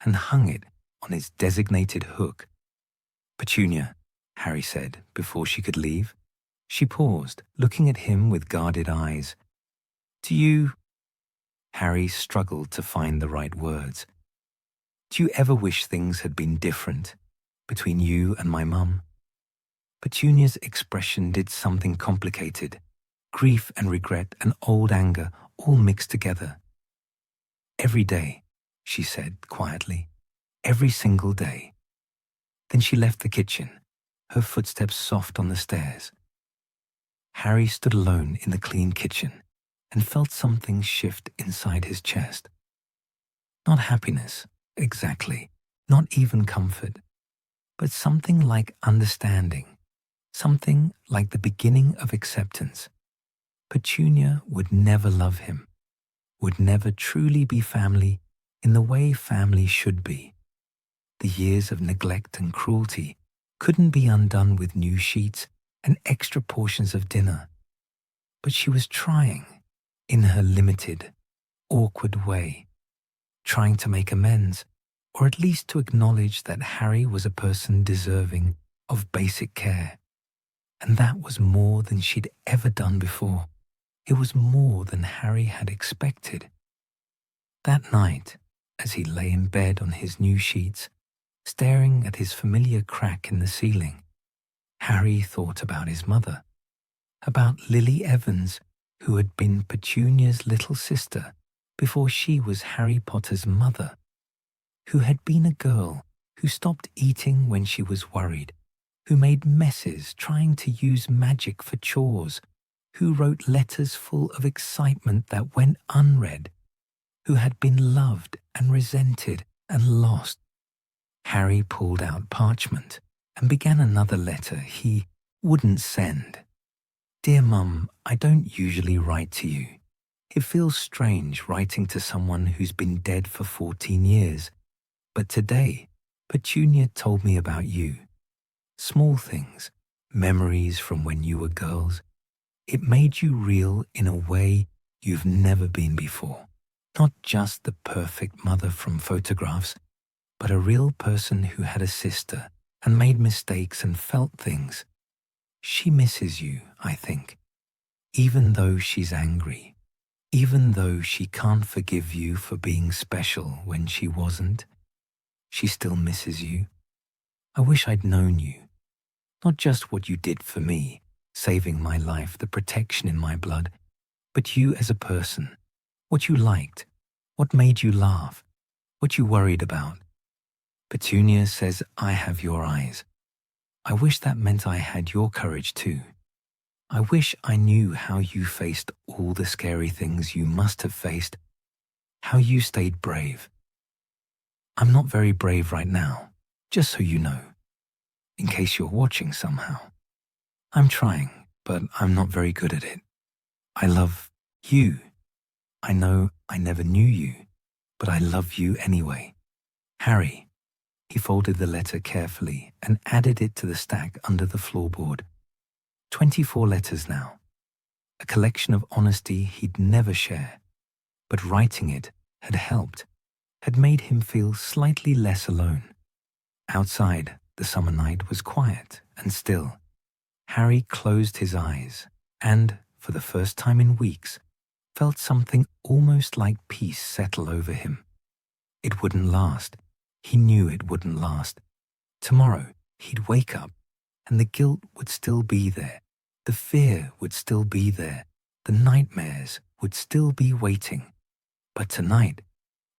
and hung it on its designated hook. Petunia, Harry said before she could leave. She paused, looking at him with guarded eyes. Do you... Harry struggled to find the right words. Do you ever wish things had been different between you and my mum? Petunia's expression did something complicated. Grief and regret and old anger all mixed together. Every day, she said quietly. Every single day. Then she left the kitchen, her footsteps soft on the stairs. Harry stood alone in the clean kitchen and felt something shift inside his chest. Not happiness, exactly, not even comfort, but something like understanding, something like the beginning of acceptance. Petunia would never love him, would never truly be family in the way family should be. The years of neglect and cruelty couldn't be undone with new sheets and extra portions of dinner. But she was trying, in her limited, awkward way, trying to make amends, or at least to acknowledge that Harry was a person deserving of basic care. And that was more than she'd ever done before. It was more than Harry had expected. That night, as he lay in bed on his new sheets, staring at his familiar crack in the ceiling, Harry thought about his mother, about Lily Evans, who had been Petunia's little sister before she was Harry Potter's mother, who had been a girl who stopped eating when she was worried, who made messes trying to use magic for chores, who wrote letters full of excitement that went unread, who had been loved and resented and lost. Harry pulled out parchment and began another letter he wouldn't send. Dear Mum, I don't usually write to you. It feels strange writing to someone who's been dead for 14 years. But today, Petunia told me about you. Small things, memories from when you were girls. It made you real in a way you've never been before. Not just the perfect mother from photographs, but a real person who had a sister and made mistakes and felt things. She misses you, I think, even though she's angry, even though she can't forgive you for being special when she wasn't. She still misses you. I wish I'd known you, not just what you did for me, saving my life, the protection in my blood, but you as a person, what you liked, what made you laugh, what you worried about. Petunia says I have your eyes. I wish that meant I had your courage too. I wish I knew how you faced all the scary things you must have faced, how you stayed brave. I'm not very brave right now, just so you know, in case you're watching somehow. I'm trying, but I'm not very good at it. I love you. I know I never knew you, but I love you anyway. Harry. He folded the letter carefully and added it to the stack under the floorboard. 24 letters now. A collection of honesty he'd never share. But writing it had helped, had made him feel slightly less alone. Outside, the summer night was quiet and still. Harry closed his eyes and, for the first time in weeks, felt something almost like peace settle over him. It wouldn't last. He knew it wouldn't last. Tomorrow, he'd wake up, and the guilt would still be there. The fear would still be there. The nightmares would still be waiting. But tonight,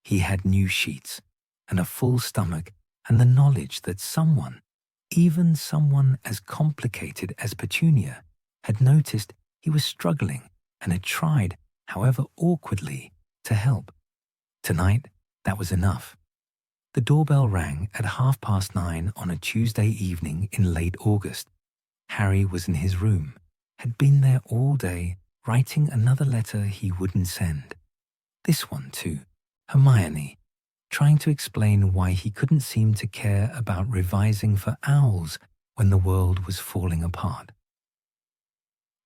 he had new sheets and a full stomach and the knowledge that someone, even someone as complicated as Petunia, had noticed he was struggling and had tried, however awkwardly, to help. Tonight, that was enough. The doorbell rang at 9:30 on a Tuesday evening in late August. Harry was in his room, had been there all day, writing another letter he wouldn't send. This one to Hermione, trying to explain why he couldn't seem to care about revising for owls when the world was falling apart.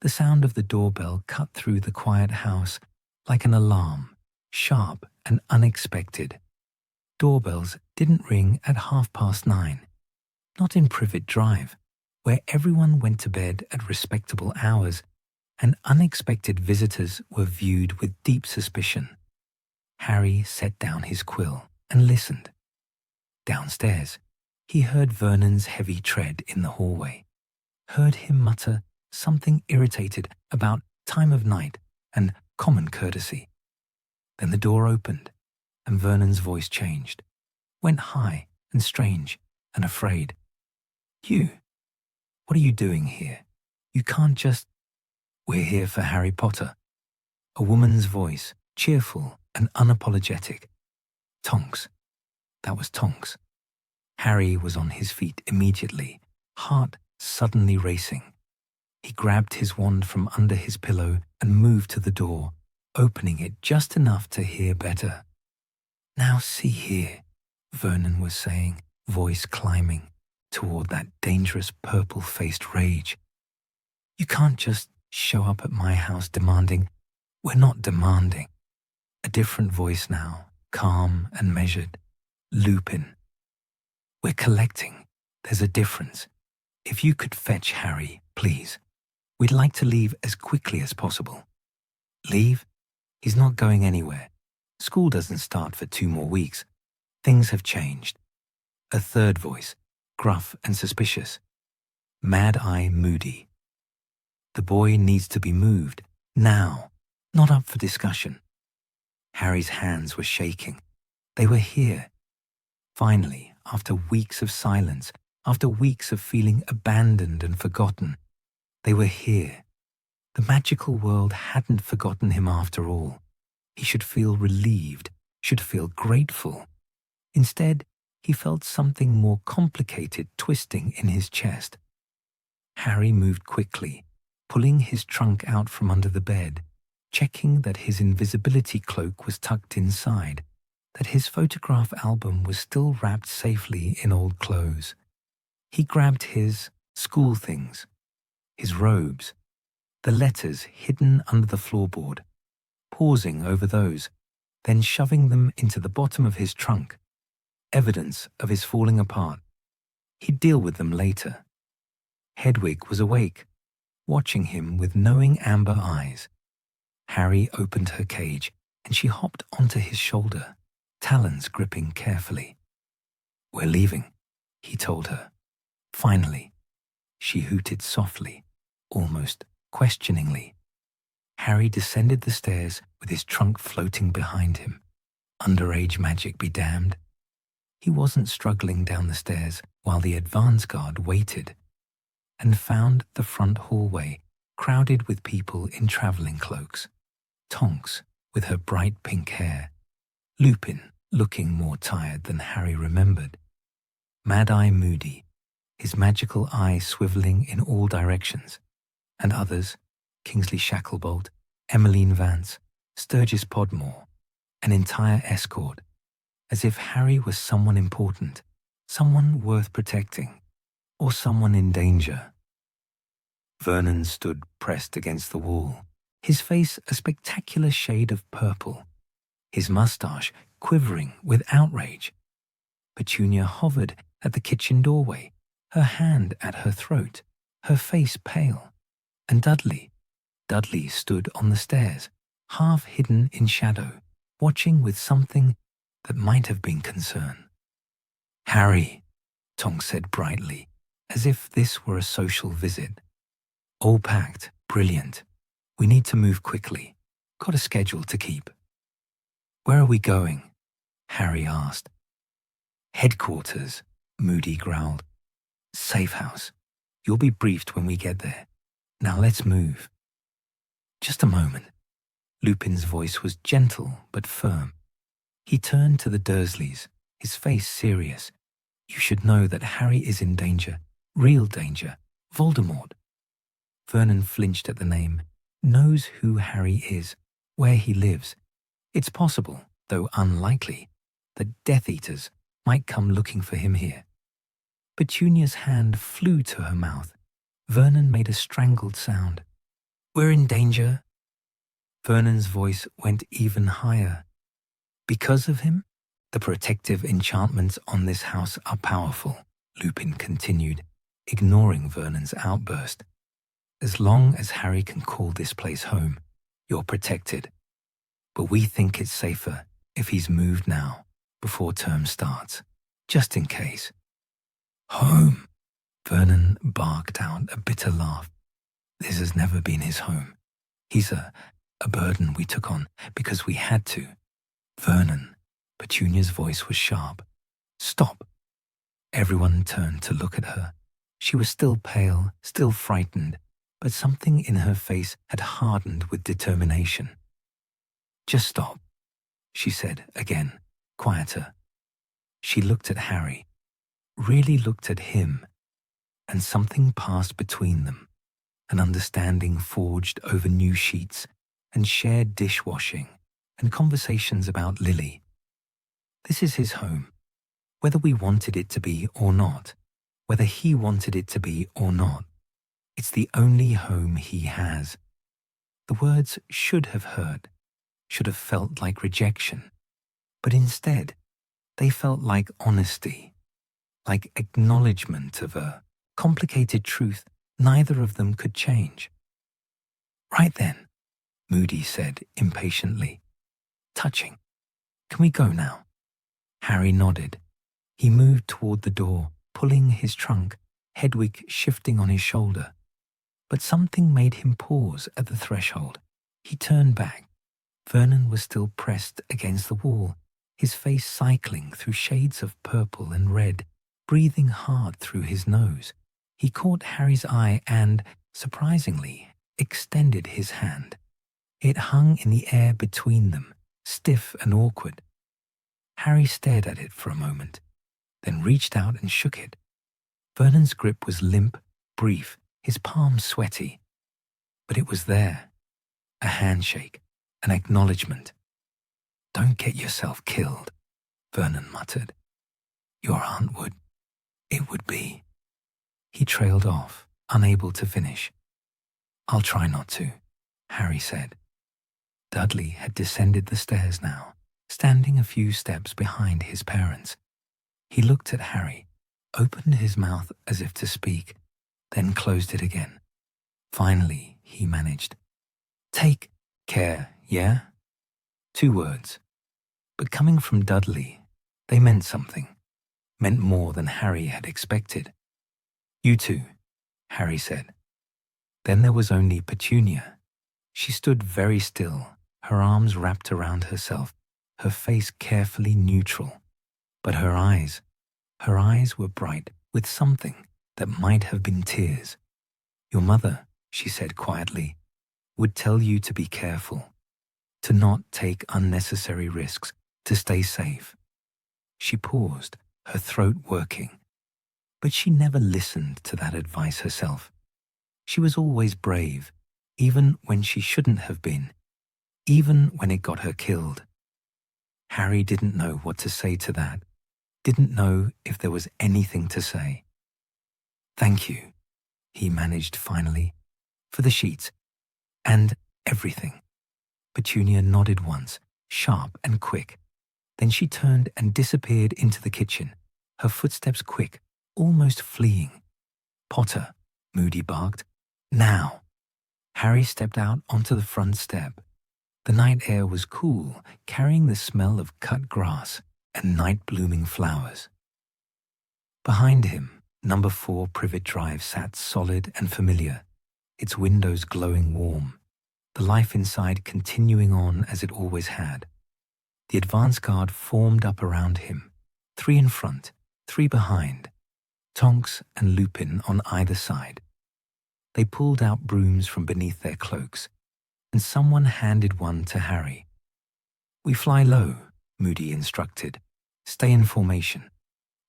The sound of the doorbell cut through the quiet house like an alarm, sharp and unexpected. Doorbells didn't ring at 9:30, not in Privet Drive, where everyone went to bed at respectable hours and unexpected visitors were viewed with deep suspicion. Harry set down his quill and listened. Downstairs, he heard Vernon's heavy tread in the hallway, heard him mutter something irritated about time of night and common courtesy. Then the door opened, and Vernon's voice changed, went high and strange and afraid. "You, what are you doing here? You can't just—" "We're here for Harry Potter." A woman's voice, cheerful and unapologetic. Tonks. That was Tonks. Harry was on his feet immediately, heart suddenly racing. He grabbed his wand from under his pillow and moved to the door, opening it just enough to hear better. "Now see here," Vernon was saying, voice climbing toward that dangerous purple-faced rage. "You can't just show up at my house demanding—" "We're not demanding." A different voice now, calm and measured. "Lupin. We're collecting. There's a difference. If you could fetch Harry, please. We'd like to leave as quickly as possible." "Leave? He's not going anywhere. School doesn't start for 2 more weeks. Things have changed." A third voice, gruff and suspicious. Mad-Eye Moody. "The boy needs to be moved. Now. Not up for discussion." Harry's hands were shaking. They were here. Finally, after weeks of silence, after weeks of feeling abandoned and forgotten, they were here. The magical world hadn't forgotten him after all. He should feel relieved, should feel grateful. Instead, he felt something more complicated twisting in his chest. Harry moved quickly, pulling his trunk out from under the bed, checking that his invisibility cloak was tucked inside, that his photograph album was still wrapped safely in old clothes. He grabbed his school things, his robes, the letters hidden under the floorboard, pausing over those, then shoving them into the bottom of his trunk. Evidence of his falling apart. He'd deal with them later. Hedwig was awake, watching him with knowing amber eyes. Harry opened her cage, and she hopped onto his shoulder, talons gripping carefully. "We're leaving," he told her. "Finally." She hooted softly, almost questioningly. Harry descended the stairs with his trunk floating behind him. Underage magic be damned. He wasn't struggling down the stairs while the advance guard waited, and found the front hallway crowded with people in traveling cloaks. Tonks with her bright pink hair. Lupin looking more tired than Harry remembered. Mad-Eye Moody, his magical eye swiveling in all directions. And others, Kingsley Shacklebolt, Emmeline Vance, Sturgis Podmore, an entire escort, as if Harry was someone important, someone worth protecting, or someone in danger. Vernon stood pressed against the wall, his face a spectacular shade of purple, his mustache quivering with outrage. Petunia hovered at the kitchen doorway, her hand at her throat, her face pale. And Dudley stood on the stairs, half hidden in shadow, watching with something that might have been concern. "Harry," Tonks said brightly, as if this were a social visit. "All packed. Brilliant. We need to move quickly. Got a schedule to keep." "Where are we going?" Harry asked. "Headquarters," Moody growled. "Safe house. You'll be briefed when we get there. Now let's move." "Just a moment." Lupin's voice was gentle but firm. He turned to the Dursleys, his face serious. "You should know that Harry is in danger. Real danger. Voldemort." Vernon flinched at the name. "Knows who Harry is, where he lives. It's possible, though unlikely, that Death Eaters might come looking for him here." Petunia's hand flew to her mouth. Vernon made a strangled sound. "We're in danger?" Vernon's voice went even higher. "Because of him? The protective enchantments on this house are powerful," Lupin continued, ignoring Vernon's outburst. "As long as Harry can call this place home, you're protected. But we think it's safer if he's moved now, before term starts, just in case." "Home!" Vernon barked out a bitter laugh. "This has never been his home. He's a burden we took on because we had to." "Vernon," Petunia's voice was sharp. "Stop." Everyone turned to look at her. She was still pale, still frightened, but something in her face had hardened with determination. "Just stop," she said again, quieter. She looked at Harry, really looked at him, and something passed between them, an understanding forged over new sheets and shared dishwashing and conversations about Lily. This is his home, whether we wanted it to be or not, whether he wanted it to be or not. It's the only home he has. The words should have hurt, should have felt like rejection, but instead, they felt like honesty, like acknowledgement of a complicated truth neither of them could change. "Right then," Moody said impatiently. "Touching. Can we go now?" Harry nodded. He moved toward the door, pulling his trunk, Hedwig shifting on his shoulder. But something made him pause at the threshold. He turned back. Vernon was still pressed against the wall, his face cycling through shades of purple and red, breathing hard through his nose. He caught Harry's eye and, surprisingly, extended his hand. It hung in the air between them, stiff and awkward. Harry stared at it for a moment, then reached out and shook it. Vernon's grip was limp, brief, his palms sweaty. But it was there. A handshake, an acknowledgement. "Don't get yourself killed," Vernon muttered. "Your aunt would. It would be." He trailed off, unable to finish. "I'll try not to," Harry said. Dudley had descended the stairs now, standing a few steps behind his parents. He looked at Harry, opened his mouth as if to speak, then closed it again. Finally, he managed. "Take care, yeah?" 2 words. But coming from Dudley, they meant something, meant more than Harry had expected. "You too," Harry said. Then there was only Petunia. She stood very still, her arms wrapped around herself, her face carefully neutral. But her eyes were bright with something that might have been tears. "Your mother," she said quietly, "would tell you to be careful, to not take unnecessary risks, to stay safe." She paused, her throat working. But she never listened to that advice herself. She was always brave, even when she shouldn't have been, even when it got her killed. Harry didn't know what to say to that, didn't know if there was anything to say. "Thank you," he managed finally, "for the sheets, and everything." Petunia nodded once, sharp and quick. Then she turned and disappeared into the kitchen, her footsteps quick, almost fleeing. Potter, Moody barked. Now! Harry stepped out onto the front step. The night air was cool, carrying the smell of cut grass and night-blooming flowers. Behind him, number 4 Privet Drive sat solid and familiar, its windows glowing warm, the life inside continuing on as it always had. The advance guard formed up around him, 3 in front, 3 behind, Tonks and Lupin on either side. They pulled out brooms from beneath their cloaks, and someone handed one to Harry. "We fly low," Moody instructed. "Stay in formation.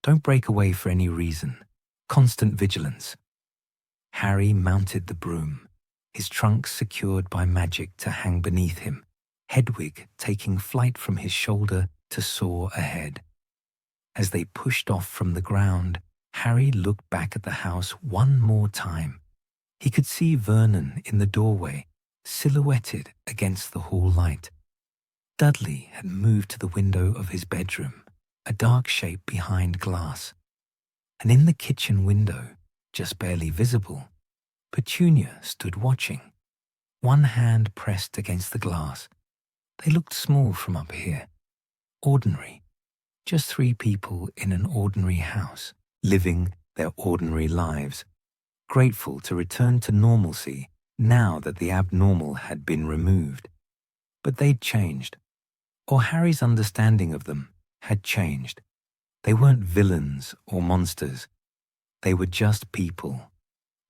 Don't break away for any reason. Constant vigilance." Harry mounted the broom, his trunk secured by magic to hang beneath him, Hedwig taking flight from his shoulder to soar ahead. As they pushed off from the ground, Harry looked back at the house one more time. He could see Vernon in the doorway, silhouetted against the hall light. Dudley had moved to the window of his bedroom, a dark shape behind glass. And in the kitchen window, just barely visible, Petunia stood watching, one hand pressed against the glass. They looked small from up here, ordinary, just 3 people in an ordinary house, living their ordinary lives, grateful to return to normalcy now that the abnormal had been removed. But they'd changed, or Harry's understanding of them had changed. They weren't villains or monsters. They were just people,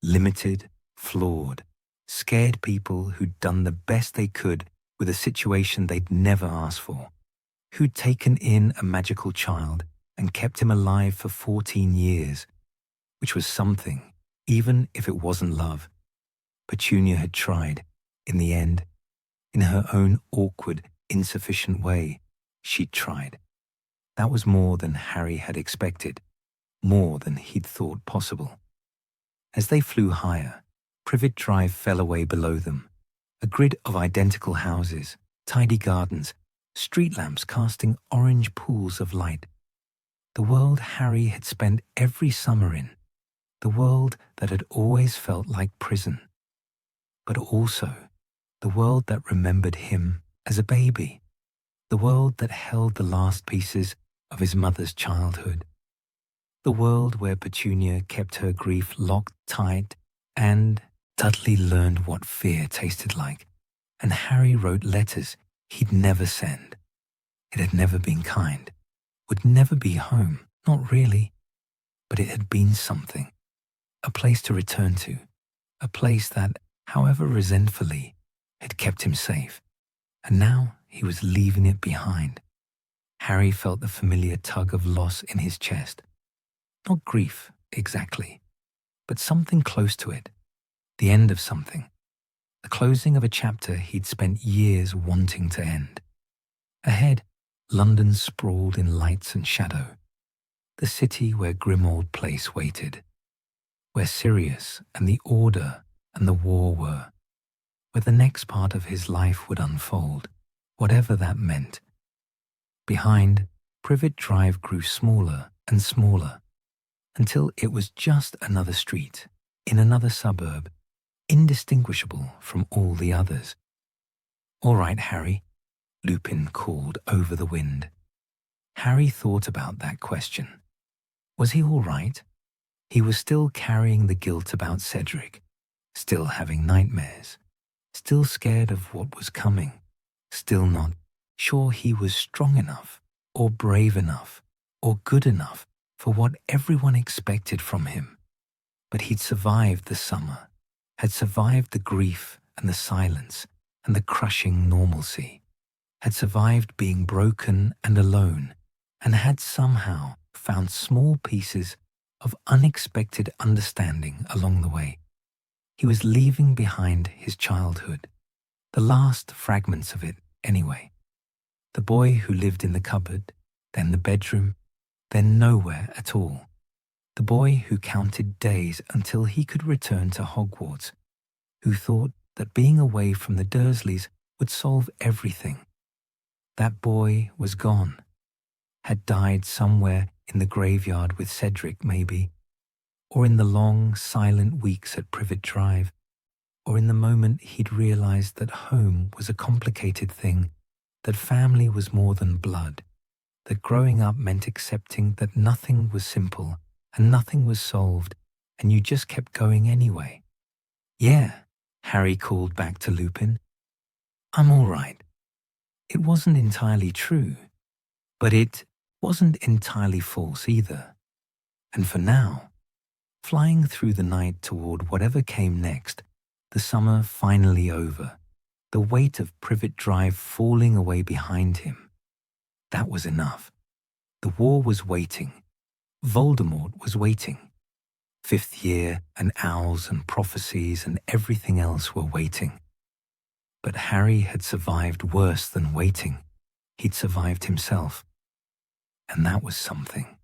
limited, flawed, scared people who'd done the best they could with a situation they'd never asked for, who'd taken in a magical child and kept him alive for 14 years, which was something, even if it wasn't love. Petunia had tried. In the end, in her own awkward, insufficient way, she'd tried. That was more than Harry had expected, more than he'd thought possible. As they flew higher, Privet Drive fell away below them, a grid of identical houses, tidy gardens, street lamps casting orange pools of light. The world Harry had spent every summer in, the world that had always felt like prison, but also the world that remembered him as a baby, the world that held the last pieces of his mother's childhood, the world where Petunia kept her grief locked tight, and Dudley learned what fear tasted like, and Harry wrote letters he'd never send. It had never been kind, would never be home, not really, but it had been something, a place to return to, a place that, however resentfully, had kept him safe, and now he was leaving it behind. Harry felt the familiar tug of loss in his chest. Not grief, exactly, but something close to it, the end of something, the closing of a chapter he'd spent years wanting to end. Ahead, London sprawled in lights and shadow, the city where Grimmauld Place waited, where Sirius and the Order and the war were, where the next part of his life would unfold, whatever that meant. Behind, Privet Drive grew smaller and smaller, until it was just another street, in another suburb, indistinguishable from all the others. "All right, Harry," Lupin called over the wind. Harry thought about that question. Was he all right? He was still carrying the guilt about Cedric, still having nightmares, still scared of what was coming, still not sure he was strong enough, or brave enough, or good enough for what everyone expected from him. But he'd survived the summer, had survived the grief and the silence and the crushing normalcy, had survived being broken and alone, and had somehow found small pieces of unexpected understanding along the way. He was leaving behind his childhood, the last fragments of it anyway. The boy who lived in the cupboard, then the bedroom, then nowhere at all. The boy who counted days until he could return to Hogwarts, who thought that being away from the Dursleys would solve everything. That boy was gone, had died somewhere in the graveyard with Cedric maybe, or in the long, silent weeks at Privet Drive, or in the moment he'd realized that home was a complicated thing, that family was more than blood, that growing up meant accepting that nothing was simple and nothing was solved, and you just kept going anyway. "Yeah," Harry called back to Lupin. "I'm all right." It wasn't entirely true, but it wasn't entirely false either. And for now, flying through the night toward whatever came next, the summer finally over, the weight of Privet Drive falling away behind him, that was enough. The war was waiting. Voldemort was waiting. Fifth Year and owls and prophecies and everything else were waiting. But Harry had survived worse than waiting. He'd survived himself. And that was something.